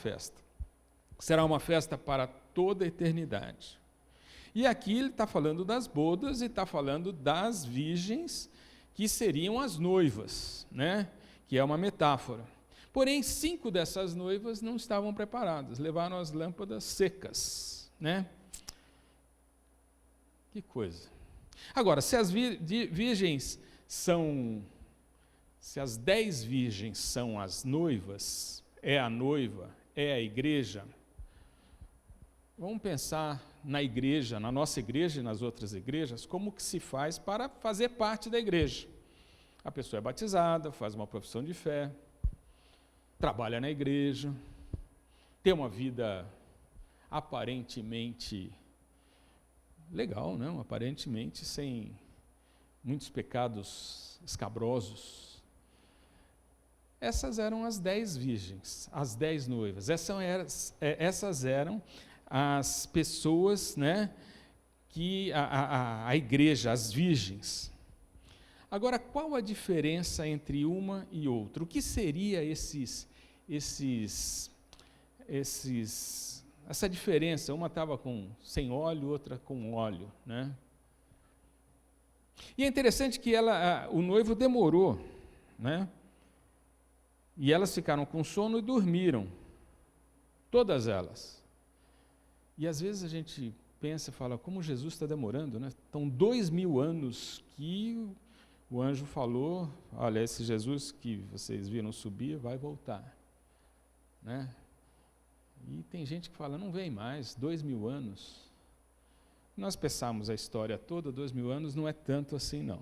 festa para toda a eternidade. E aqui ele está falando das bodas e está falando das virgens, que seriam as noivas, né? Que é uma metáfora. Porém, 5 dessas noivas não estavam preparadas, levaram as lâmpadas secas, né? Que coisa. Agora, se as virgens são, se as 10 virgens são as noivas, é a noiva, é a igreja, vamos pensar na igreja, na nossa igreja e nas outras igrejas, como que se faz para fazer parte da igreja. A pessoa é batizada, faz uma profissão de fé, trabalha na igreja, tem uma vida aparentemente legal, não? Aparentemente sem muitos pecados escabrosos. Essas eram as 10 virgens, as 10 noivas. Essas eram as pessoas, né, que a igreja, as virgens. Agora, qual a diferença entre uma e outra? O que seria essa diferença? Uma estava sem óleo, outra com óleo, né? E é interessante que o noivo demorou, né? E elas ficaram com sono e dormiram, todas elas. E às vezes a gente pensa e fala, como Jesus está demorando, né? Estão 2000 anos que o anjo falou, olha, esse Jesus que vocês viram subir vai voltar, né? E tem gente que fala, não vem mais, 2000 anos. Nós pensamos a história toda, 2000 anos não é tanto assim não.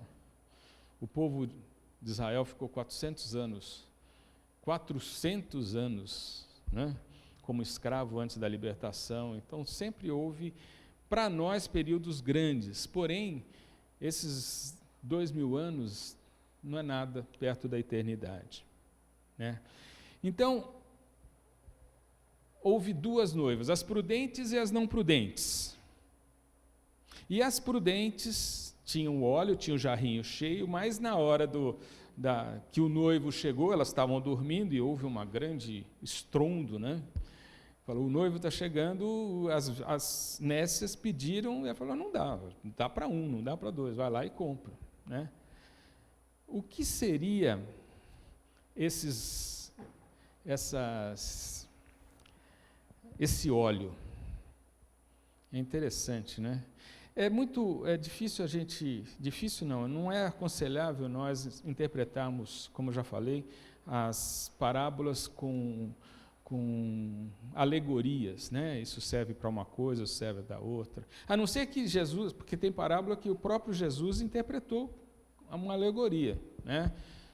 O povo de Israel ficou 400 anos, né, como escravo antes da libertação, então sempre houve, para nós, períodos grandes, porém, esses 2000 anos não é nada perto da eternidade, né? Então, houve duas noivas, as prudentes e as não prudentes. E as prudentes tinham óleo, tinham o jarrinho cheio, mas na hora que o noivo chegou, elas estavam dormindo e houve uma grande estrondo, né? Falou, o noivo está chegando, as nécias pediram, e ela falou, não dá para um, não dá para dois, vai lá e compra, né? O que seria esse óleo? É interessante, né? É difícil não é aconselhável nós interpretarmos, como já falei, as parábolas com alegorias, né? Isso serve para uma coisa, isso serve para outra. A não ser que Jesus, porque tem parábola que o próprio Jesus interpretou uma alegoria, né?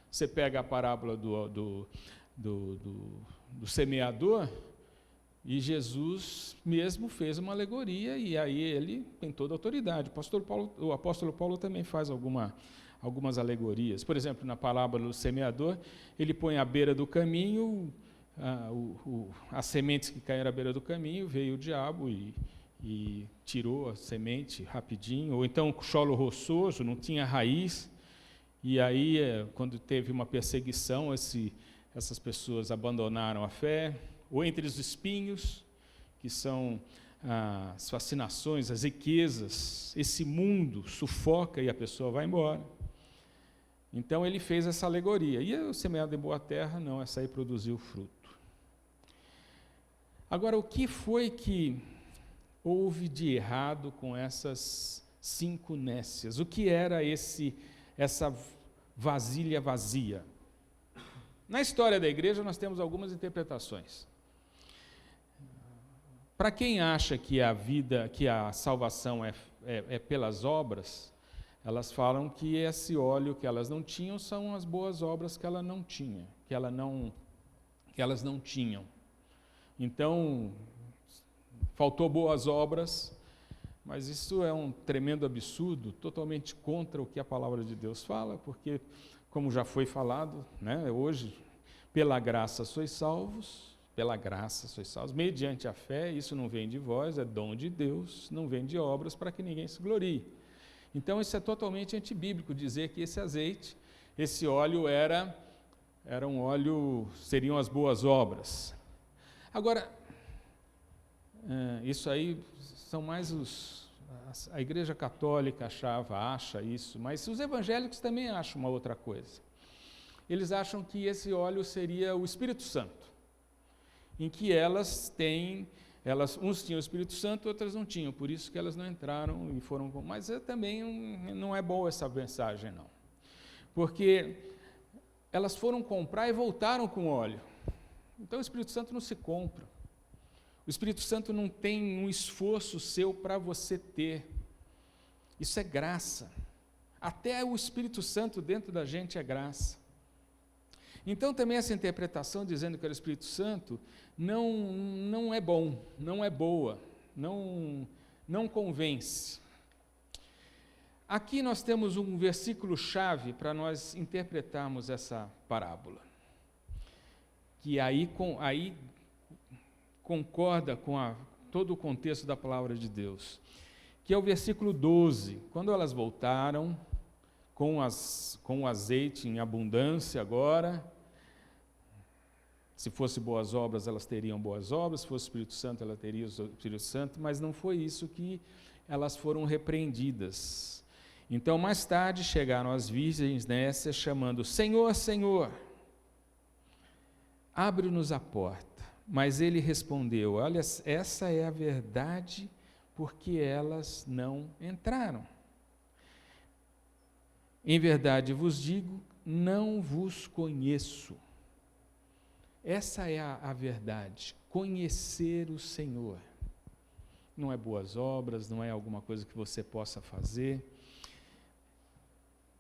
Você pega a parábola do semeador, e Jesus mesmo fez uma alegoria, e aí ele tem toda a autoridade. O apóstolo Paulo também faz algumas alegorias. Por exemplo, na parábola do semeador, ele põe à beira do caminho, as sementes que caíram à beira do caminho, veio o diabo e tirou a semente rapidinho, ou então o solo rochoso, não tinha raiz, e aí, quando teve uma perseguição, essas pessoas abandonaram a fé, ou entre os espinhos, que são as fascinações, as riquezas, esse mundo sufoca e a pessoa vai embora. Então ele fez essa alegoria. E o semeado em boa terra, não, essa aí produziu fruto. Agora, o que foi que houve de errado com essas 5 nécias? O que era essa vasilha vazia? Na história da igreja nós temos algumas interpretações. Para quem acha que a salvação é pelas obras, elas falam que esse óleo que elas não tinham são as boas obras que ela não tinha, que elas não tinham. Então, faltou boas obras, mas isso é um tremendo absurdo, totalmente contra o que a palavra de Deus fala, porque, como já foi falado, né, hoje, pela graça sois salvos, mediante a fé, isso não vem de vós, é dom de Deus, não vem de obras para que ninguém se glorie. Então isso é totalmente antibíblico, dizer que esse azeite, esse óleo era um óleo, seriam as boas obras. Agora, isso aí são mais a Igreja Católica acha isso, mas os evangélicos também acham uma outra coisa. Eles acham que esse óleo seria o Espírito Santo, em que uns tinham o Espírito Santo, outras não tinham, por isso que elas não entraram e foram... Mas também não é boa essa mensagem, não. Porque elas foram comprar e voltaram com óleo. Então o Espírito Santo não se compra. O Espírito Santo não tem um esforço seu para você ter. Isso é graça. Até o Espírito Santo dentro da gente é graça. Então também essa interpretação dizendo que era o Espírito Santo não é bom, não é boa, não convence. Aqui nós temos um versículo-chave para nós interpretarmos essa parábola, que aí concorda com todo o contexto da palavra de Deus, que é o versículo 12. Quando elas voltaram com o azeite em abundância agora, se fosse boas obras, elas teriam boas obras, se fosse Espírito Santo, ela teria o Espírito Santo, mas não foi isso que elas foram repreendidas. Então, mais tarde, chegaram as virgens nécias, chamando, Senhor, Senhor, abre-nos a porta. Mas ele respondeu, olha, essa é a verdade, porque elas não entraram. Em verdade vos digo, não vos conheço. Essa é a verdade, conhecer o Senhor. Não é boas obras, não é alguma coisa que você possa fazer.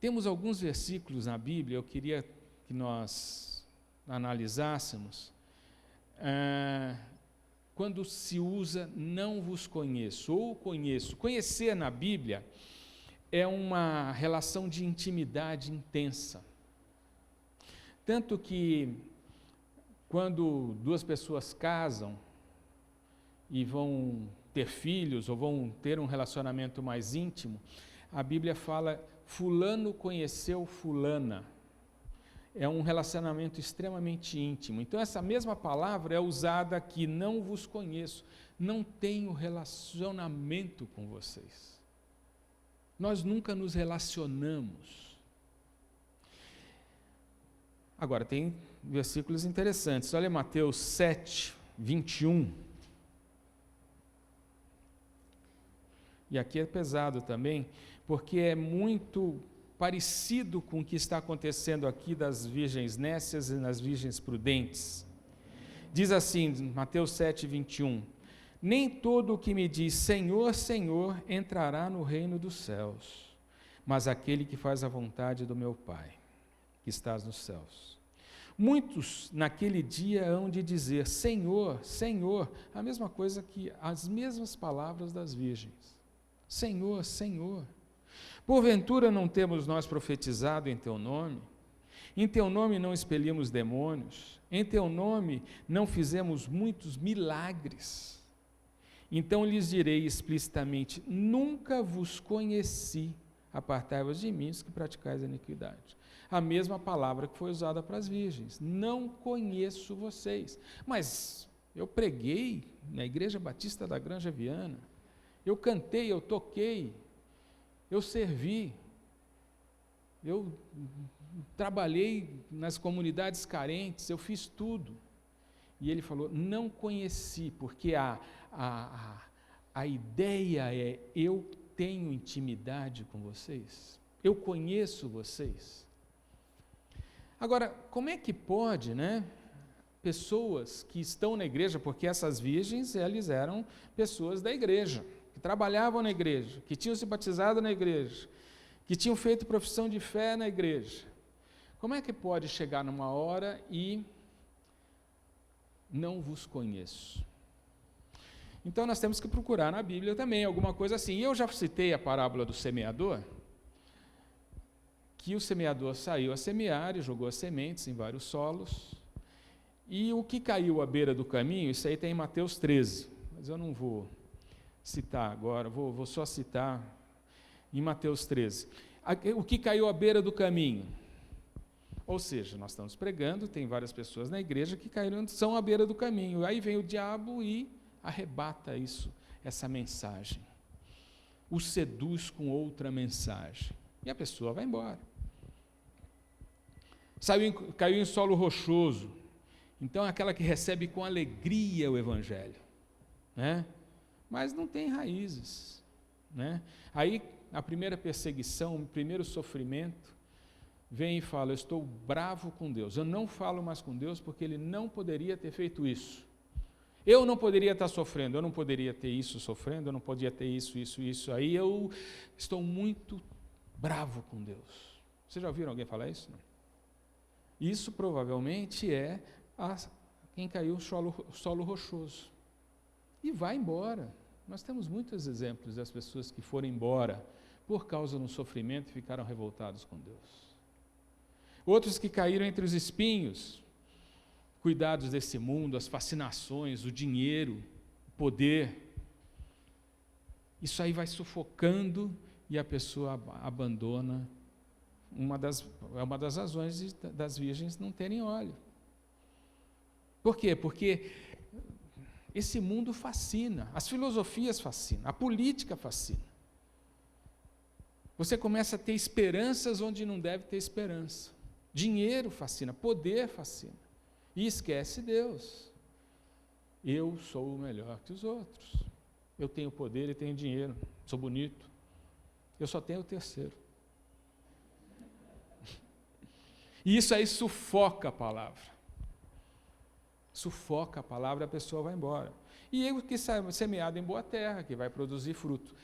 Temos alguns versículos na Bíblia, eu queria que nós analisássemos, quando se usa não vos conheço, ou conheço. Conhecer na Bíblia é uma relação de intimidade intensa. Tanto que, quando duas pessoas casam e vão ter filhos, ou vão ter um relacionamento mais íntimo, a Bíblia fala, fulano conheceu fulana. É um relacionamento extremamente íntimo. Então, essa mesma palavra é usada aqui, não vos conheço, não tenho relacionamento com vocês. Nós nunca nos relacionamos. Agora, tem versículos interessantes. Olha Mateus 7, 21. E aqui é pesado também, porque é muito parecido com o que está acontecendo aqui das virgens nécias e das virgens prudentes. Diz assim, Mateus 7, 21, nem todo o que me diz Senhor, Senhor, entrará no reino dos céus, mas aquele que faz a vontade do meu Pai, que estás nos céus. Muitos naquele dia hão de dizer, Senhor, Senhor, a mesma coisa que as mesmas palavras das virgens. Senhor, Senhor, porventura não temos nós profetizado em teu nome? Em teu nome não expelimos demônios? Em teu nome não fizemos muitos milagres? Então lhes direi explicitamente, nunca vos conheci, apartai-vos de mim, os que praticais a iniquidade. A mesma palavra que foi usada para as virgens, não conheço vocês. Mas eu preguei na Igreja Batista da Granja Viana, eu cantei, eu toquei, eu servi, eu trabalhei nas comunidades carentes, eu fiz tudo. E ele falou, não conheci, porque a ideia é, eu tenho intimidade com vocês, eu conheço vocês. Agora, como é que pode, né, pessoas que estão na igreja, porque essas virgens, elas eram pessoas da igreja, que trabalhavam na igreja, que tinham se batizado na igreja, que tinham feito profissão de fé na igreja. Como é que pode chegar numa hora e não vos conheço? Então nós temos que procurar na Bíblia também alguma coisa assim. Eu já citei a parábola do semeador, que o semeador saiu a semear e jogou as sementes em vários solos, e o que caiu à beira do caminho, isso aí tem em Mateus 13, mas eu não vou citar agora, vou só citar em Mateus 13. O que caiu à beira do caminho? Ou seja, nós estamos pregando, tem várias pessoas na igreja que caíram, são à beira do caminho, aí vem o diabo e arrebata isso, essa mensagem, o seduz com outra mensagem, e a pessoa vai embora. Caiu em solo rochoso, então é aquela que recebe com alegria o evangelho, né? Mas não tem raízes, né? Aí a primeira perseguição, o primeiro sofrimento, vem e fala, eu estou bravo com Deus, eu não falo mais com Deus porque Ele não poderia ter feito isso. Eu não poderia estar sofrendo, eu não poderia ter isso sofrendo, eu não podia ter isso, aí eu estou muito bravo com Deus. Vocês já ouviram alguém falar isso? Não? Isso provavelmente é quem caiu no solo rochoso. E vai embora. Nós temos muitos exemplos das pessoas que foram embora por causa do sofrimento e ficaram revoltados com Deus. Outros que caíram entre os espinhos, cuidados desse mundo, as fascinações, o dinheiro, o poder. Isso aí vai sufocando e a pessoa abandona. É uma das razões das virgens não terem óleo. Por quê? Porque esse mundo fascina, as filosofias fascinam, a política fascina. Você começa a ter esperanças onde não deve ter esperança. Dinheiro fascina, poder fascina. E esquece Deus. Eu sou melhor que os outros. Eu tenho poder e tenho dinheiro. Sou bonito. Eu só tenho o terceiro. E isso aí sufoca a palavra. Sufoca a palavra, a pessoa vai embora. E o que é semeado em boa terra, que vai produzir fruto.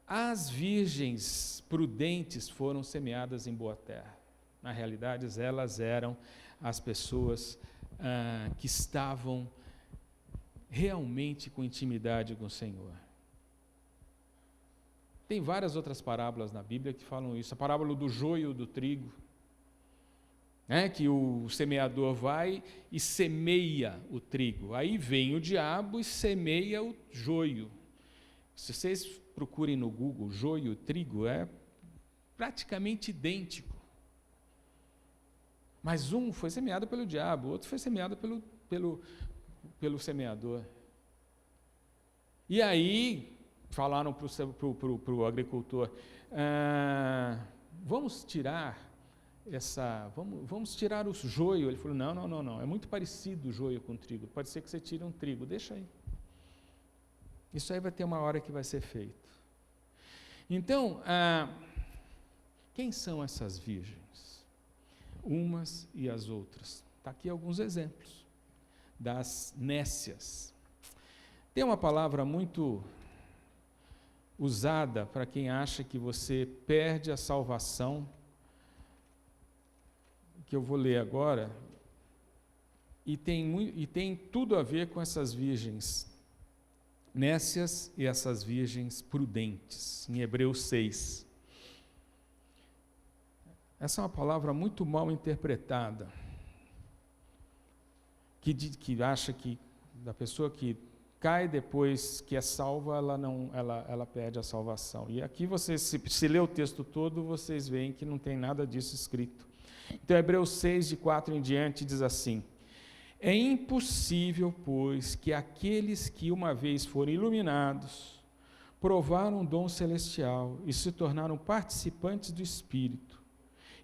As virgens prudentes foram semeadas em boa terra. Na realidade, elas eram as pessoas que estavam realmente com intimidade com o Senhor. Tem várias outras parábolas na Bíblia que falam isso. A parábola do joio e do trigo, que o semeador vai e semeia o trigo. Aí vem o diabo e semeia o joio. Se vocês procurem no Google, joio e trigo, é praticamente idêntico. Mas um foi semeado pelo diabo, o outro foi semeado pelo semeador. E aí falaram para o agricultor, vamos tirar o joio. Ele falou, não, é muito parecido o joio com o trigo, pode ser que você tire um trigo, deixa aí. Isso aí vai ter uma hora que vai ser feito. Então, quem são essas virgens? Umas e as outras. Está aqui alguns exemplos das nécias. Tem uma palavra muito usada para quem acha que você perde a salvação, que eu vou ler agora, e tem tudo a ver com essas virgens nécias e essas virgens prudentes, em Hebreus 6. Essa é uma palavra muito mal interpretada, que acha que da pessoa que cai depois que é salva, ela perde a salvação. E aqui vocês, se ler o texto todo, vocês veem que não tem nada disso escrito. Então, Hebreus 6, de 4 em diante, diz assim: é impossível, pois, que aqueles que uma vez foram iluminados, provaram o dom celestial e se tornaram participantes do Espírito,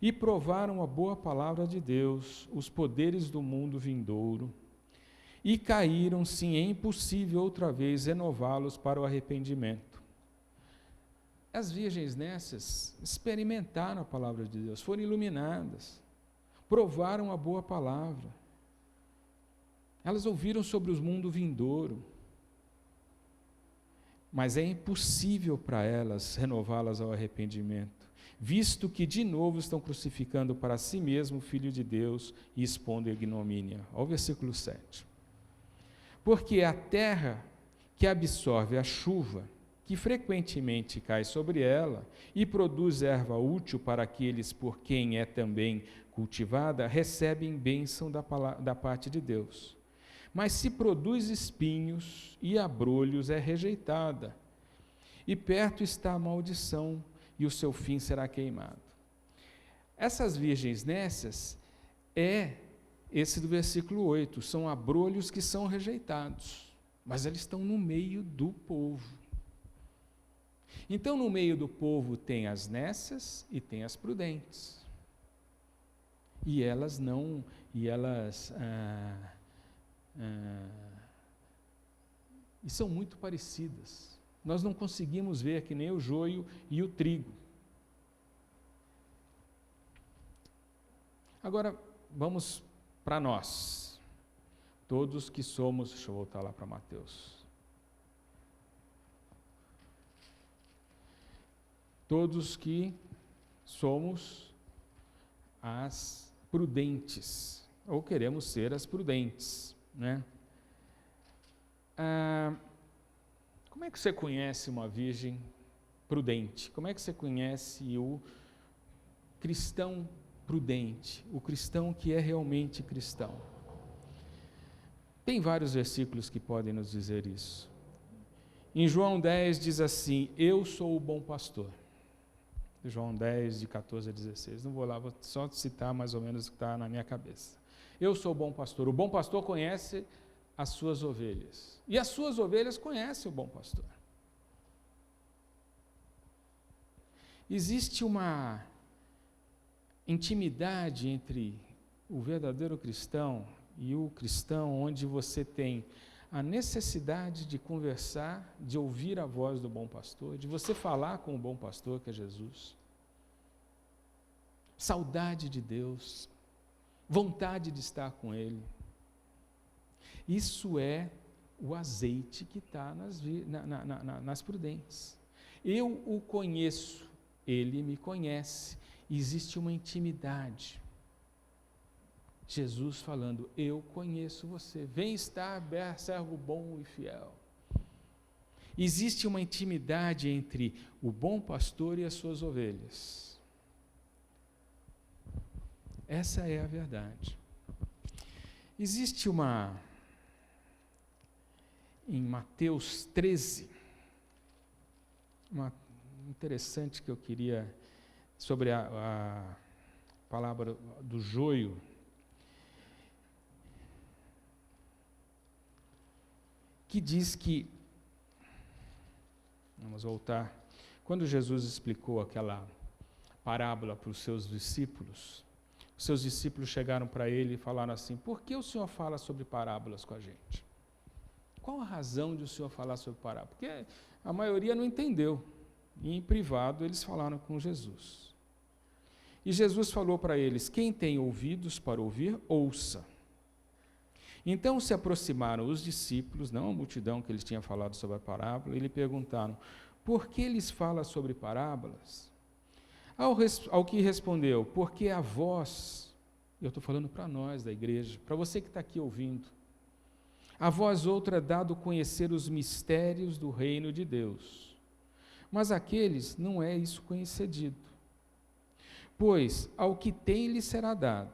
e provaram a boa palavra de Deus, os poderes do mundo vindouro, e caíram, sim, é impossível outra vez renová-los para o arrependimento. As virgens nessas experimentaram a palavra de Deus, foram iluminadas, provaram a boa palavra. Elas ouviram sobre o mundo vindouro, mas é impossível para elas renová-las ao arrependimento, visto que de novo estão crucificando para si mesmo o Filho de Deus e expondo a ignomínia. Olha o versículo 7. Porque a terra que absorve a chuva, que frequentemente cai sobre ela, e produz erva útil para aqueles por quem é também cultivada, recebem bênção da parte de Deus. Mas se produz espinhos e abrolhos, é rejeitada, e perto está a maldição, e o seu fim será queimado. Essas virgens nécias esse do versículo 8, são abrolhos que são rejeitados, mas eles estão no meio do povo. Então, no meio do povo tem as nécias e tem as prudentes. E são muito parecidas. Nós não conseguimos ver que nem o joio e o trigo. Agora, vamos para nós. Todos que somos, deixa eu voltar lá para Mateus. Todos que somos as prudentes, ou queremos ser as prudentes, né? Como é que você conhece uma virgem prudente? Como é que você conhece o cristão prudente, o cristão que é realmente cristão? Tem vários versículos que podem nos dizer isso. Em João 10 diz assim: eu sou o bom pastor. João 10, de 14 a 16. Não vou lá, vou só citar mais ou menos o que está na minha cabeça. Eu sou o bom pastor. O bom pastor conhece as suas ovelhas. E as suas ovelhas conhecem o bom pastor. Existe uma intimidade entre o verdadeiro cristão e o cristão onde você tem a necessidade de conversar, de ouvir a voz do bom pastor, de você falar com o bom pastor, que é Jesus. Saudade de Deus, vontade de estar com Ele. Isso é o azeite que está nas prudentes. Eu o conheço, Ele me conhece, existe uma intimidade. Jesus falando, eu conheço você, vem estar, servo bom e fiel. Existe uma intimidade entre o bom pastor e as suas ovelhas. Essa é a verdade. Existe em Mateus 13, uma interessante que eu queria, sobre a palavra do joio. Que diz que, vamos voltar, quando Jesus explicou aquela parábola para os seus discípulos chegaram para ele e falaram assim, por que o Senhor fala sobre parábolas com a gente? Qual a razão de o Senhor falar sobre parábolas? Porque a maioria não entendeu, e em privado eles falaram com Jesus. E Jesus falou para eles, quem tem ouvidos para ouvir, ouça. Então se aproximaram os discípulos, não a multidão que eles tinham falado sobre a parábola, e lhe perguntaram, por que eles falam sobre parábolas? Ao que respondeu, porque a vós, eu estou falando para nós da igreja, para você que está aqui ouvindo, a vós outra é dado conhecer os mistérios do reino de Deus, mas àqueles não é isso concedido. Pois ao que tem lhe será dado,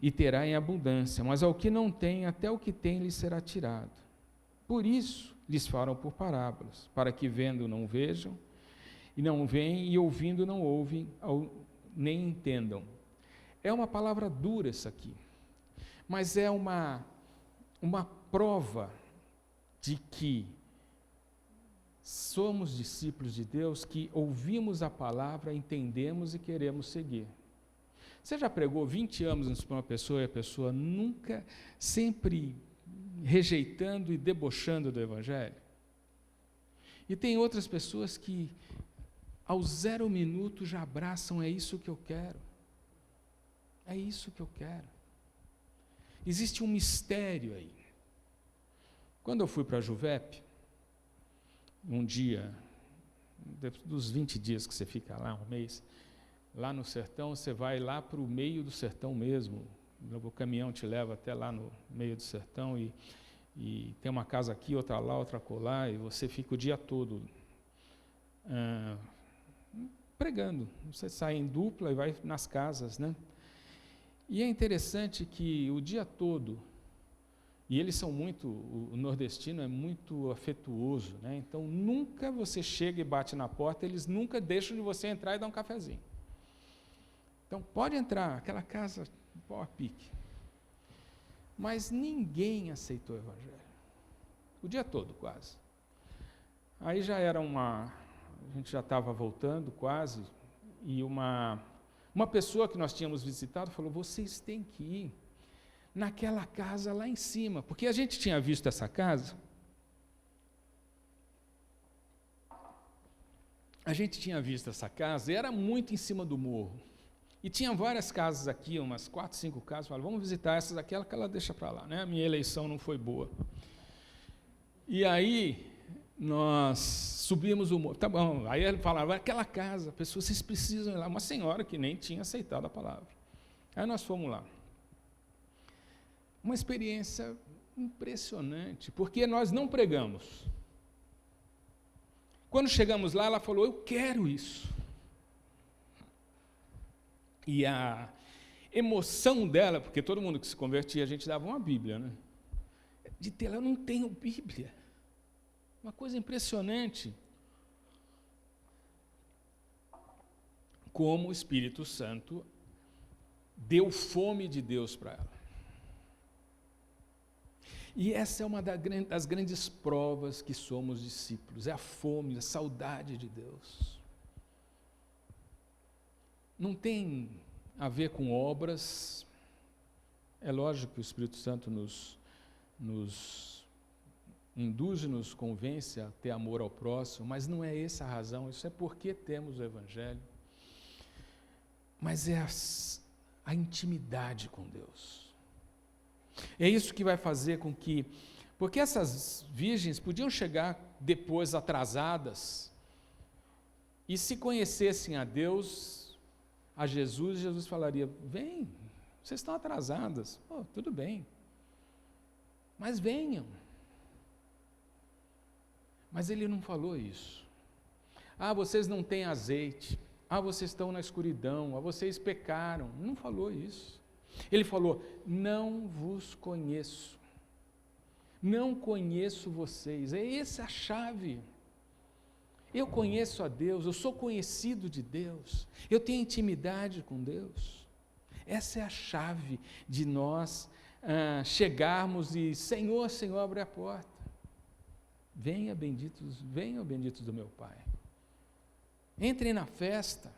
e terá em abundância, mas ao que não tem, até o que tem lhe será tirado. Por isso lhes falam por parábolas, para que vendo não vejam, e não veem, e ouvindo não ouvem, nem entendam. É uma palavra dura essa aqui, mas é uma prova de que somos discípulos de Deus, que ouvimos a palavra, entendemos e queremos seguir. Você já pregou 20 anos para uma pessoa e a pessoa nunca, sempre rejeitando e debochando do Evangelho? E tem outras pessoas que, ao 0 minuto, já abraçam, é isso que eu quero. É isso que eu quero. Existe um mistério aí. Quando eu fui para a Juvep, um dia, dos 20 dias que você fica lá, um mês, lá no sertão, você vai lá para o meio do sertão mesmo, o caminhão te leva até lá no meio do sertão e tem uma casa aqui, outra lá, outra acolá, e você fica o dia todo pregando. Você sai em dupla e vai nas casas, né? E é interessante que o dia todo, e eles são muito, o nordestino é muito afetuoso, né? Então nunca você chega e bate na porta, eles nunca deixam de você entrar e dar um cafezinho. Então pode entrar, aquela casa, pau a pique. Mas ninguém aceitou o Evangelho. O dia todo, quase. Aí já era a gente já estava voltando quase, e uma pessoa que nós tínhamos visitado falou, vocês têm que ir naquela casa lá em cima, porque a gente tinha visto essa casa, e era muito em cima do morro, e tinha várias casas aqui, umas 4, 5 casas, falaram, vamos visitar essas, aquela deixa para lá, né? A minha eleição não foi boa. E aí, nós subimos o morro, tá bom, aí ele falava, aquela casa, pessoas, vocês precisam ir lá, uma senhora que nem tinha aceitado a palavra. Aí nós fomos lá. Uma experiência impressionante, porque nós não pregamos. Quando chegamos lá, ela falou, eu quero isso. E a emoção dela, porque todo mundo que se convertia, a gente dava uma Bíblia, né? De ter, eu não tenho Bíblia. Uma coisa impressionante. Como o Espírito Santo deu fome de Deus para ela. E essa é uma das grandes provas que somos discípulos, é a fome, a saudade de Deus. Não tem a ver com obras, é lógico que o Espírito Santo nos induz, nos convence a ter amor ao próximo, mas não é essa a razão, isso é porque temos o Evangelho. Mas é a intimidade com Deus. É isso que vai fazer com que, porque essas virgens podiam chegar depois atrasadas, e se conhecessem a Deus, a Jesus, Jesus falaria: vem, vocês estão atrasadas, tudo bem, mas venham. Mas ele não falou isso. Vocês não têm azeite, vocês estão na escuridão, vocês pecaram. Não falou isso. Ele falou: não vos conheço, não conheço vocês. É essa a chave. Eu conheço a Deus, eu sou conhecido de Deus, eu tenho intimidade com Deus. Essa é a chave de nós chegarmos e: Senhor, Senhor, abre a porta. Venham benditos do meu Pai. Entrem na festa.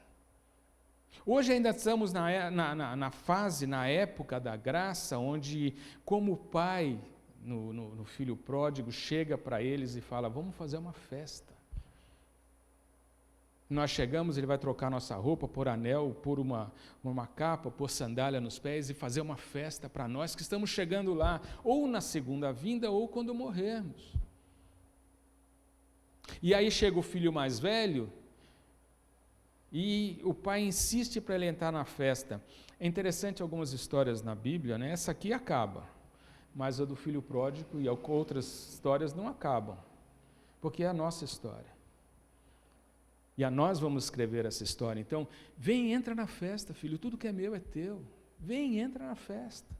Hoje ainda estamos na fase, na época da graça, onde, como o pai, no filho pródigo, chega para eles e fala: vamos fazer uma festa. Nós chegamos, ele vai trocar nossa roupa, pôr anel, pôr uma capa, pôr sandália nos pés e fazer uma festa para nós que estamos chegando lá, ou na segunda vinda, ou quando morrermos. E aí chega o filho mais velho, e o pai insiste para ele entrar na festa. É interessante algumas histórias na Bíblia, né? Essa aqui acaba, mas a do filho pródigo e outras histórias não acabam, porque é a nossa história. E nós vamos escrever essa história. Então, vem, entra na festa, filho, tudo que é meu é teu. Vem, entra na festa.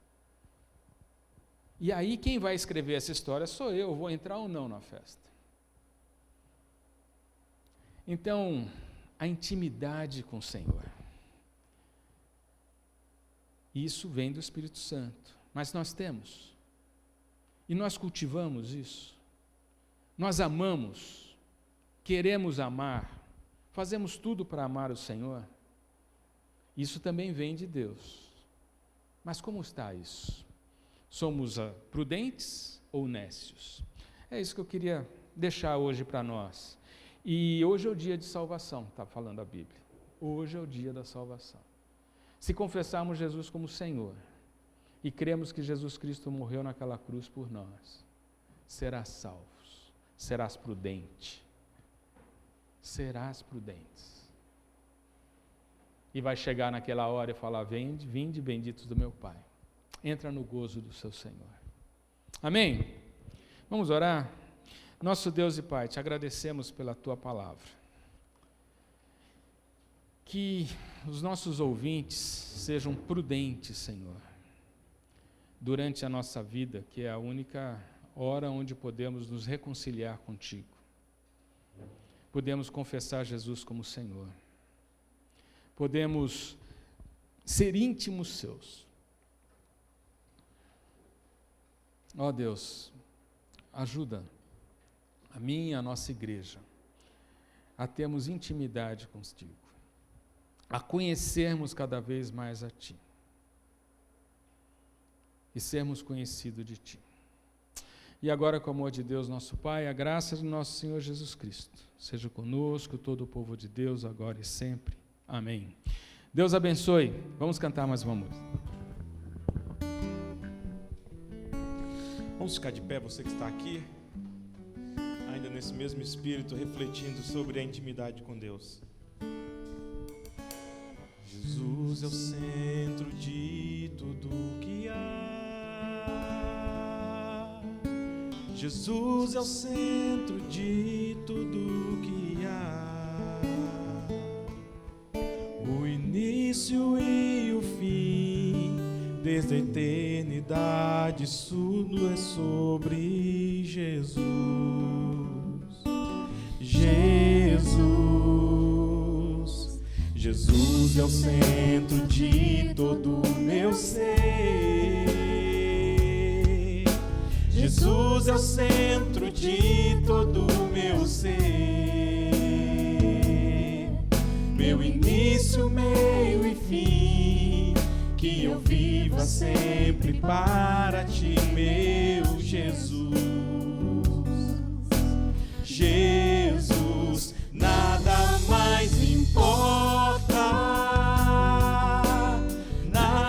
E aí quem vai escrever essa história sou eu, vou entrar ou não na festa. Então, a intimidade com o Senhor. Isso vem do Espírito Santo. Mas nós temos. E nós cultivamos isso. Nós amamos, queremos amar, fazemos tudo para amar o Senhor. Isso também vem de Deus. Mas como está isso? Somos prudentes ou nécios? É isso que eu queria deixar hoje para nós. E hoje é o dia de salvação, está falando a Bíblia. Hoje é o dia da salvação. Se confessarmos Jesus como Senhor e cremos que Jesus Cristo morreu naquela cruz por nós, serás salvo, serás prudente. Serás prudente. E vai chegar naquela hora e falar: vinde benditos do meu Pai. Entra no gozo do seu Senhor. Amém? Vamos orar? Nosso Deus e Pai, te agradecemos pela tua palavra. Que os nossos ouvintes sejam prudentes, Senhor, durante a nossa vida, que é a única hora onde podemos nos reconciliar contigo. Podemos confessar Jesus como Senhor. Podemos ser íntimos seus. Ó Deus, ajuda a mim e a nossa igreja a termos intimidade contigo, a conhecermos cada vez mais a Ti e sermos conhecidos de Ti. E agora, com o amor de Deus, nosso Pai, a graça de nosso Senhor Jesus Cristo, seja conosco, todo o povo de Deus, agora e sempre. Amém. Deus abençoe. Vamos cantar mais uma música. Vamos ficar de pé, você que está aqui, ainda nesse mesmo espírito, refletindo sobre a intimidade com Deus. Jesus é o centro de tudo que há. Jesus é o centro de tudo que há. O início e o fim, desde a eternidade, tudo é sobre Jesus. Jesus é o centro de todo o meu ser. Jesus é o centro de todo o meu ser. Meu início, meio e fim, que eu viva sempre para Ti, meu Jesus. Jesus, nada mais importa, nada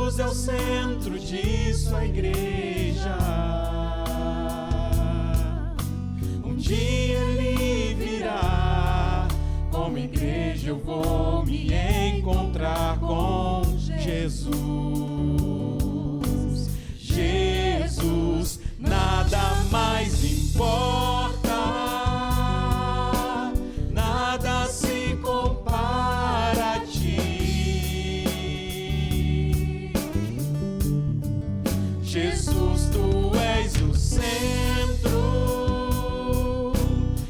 Jesus é o centro de sua igreja. Um dia Ele virá, como igreja eu vou me encontrar com Jesus. Jesus, nada mais importa, nada se compara a ti. Jesus, tu és o centro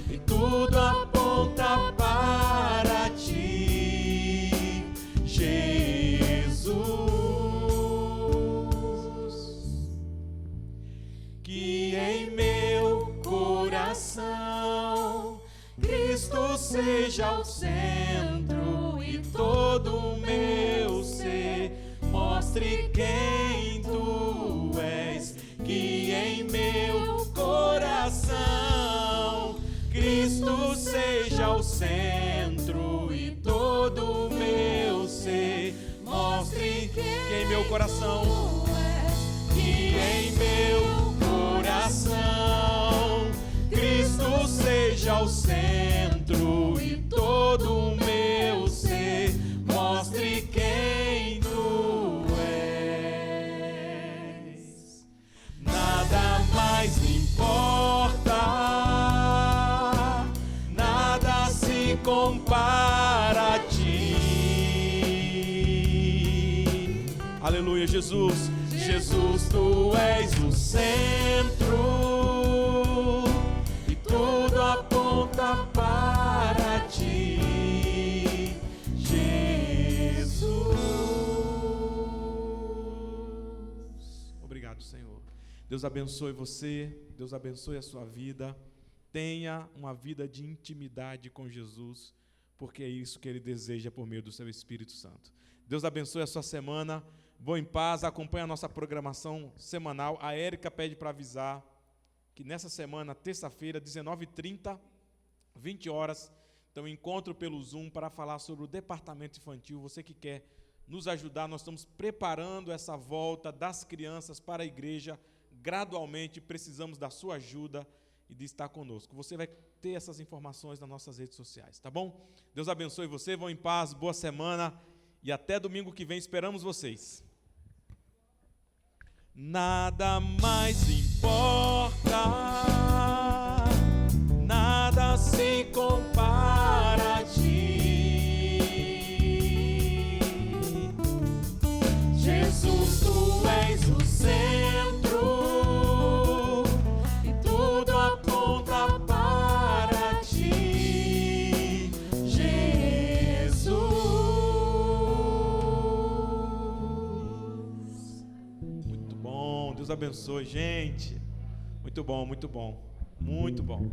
e tudo aponta para ti, Jesus. Que em meu coração Cristo seja o centro e todo o meu ser mostre quem tu és. Que em meu coração Cristo seja o centro e todo o meu ser mostre quem em meu coração. Que em meu coração Cristo seja o centro e todo o meu ser mostre quem tu és. Nada mais importa, nada se compara a ti. Aleluia, Jesus. Jesus, tu és o centro e tudo aponta para ti, Jesus. Obrigado, Senhor. Deus abençoe você, Deus abençoe a sua vida. Tenha uma vida de intimidade com Jesus, porque é isso que Ele deseja por meio do seu Espírito Santo. Deus abençoe a sua semana. Vou em paz, acompanhe a nossa programação semanal. A Érica pede para avisar que nessa semana, terça-feira, 19h30, 20 horas, então encontro pelo Zoom para falar sobre o departamento infantil. Você que quer nos ajudar, nós estamos preparando essa volta das crianças para a igreja gradualmente. Precisamos da sua ajuda e de estar conosco. Você vai ter essas informações nas nossas redes sociais, tá bom? Deus abençoe você, vão em paz, boa semana e até domingo que vem esperamos vocês. Nada mais importa, nada se compara a ti. Jesus, tu és o centro e tudo aponta para ti, Jesus. Deus abençoe, gente. Muito bom, muito bom. Muito bom.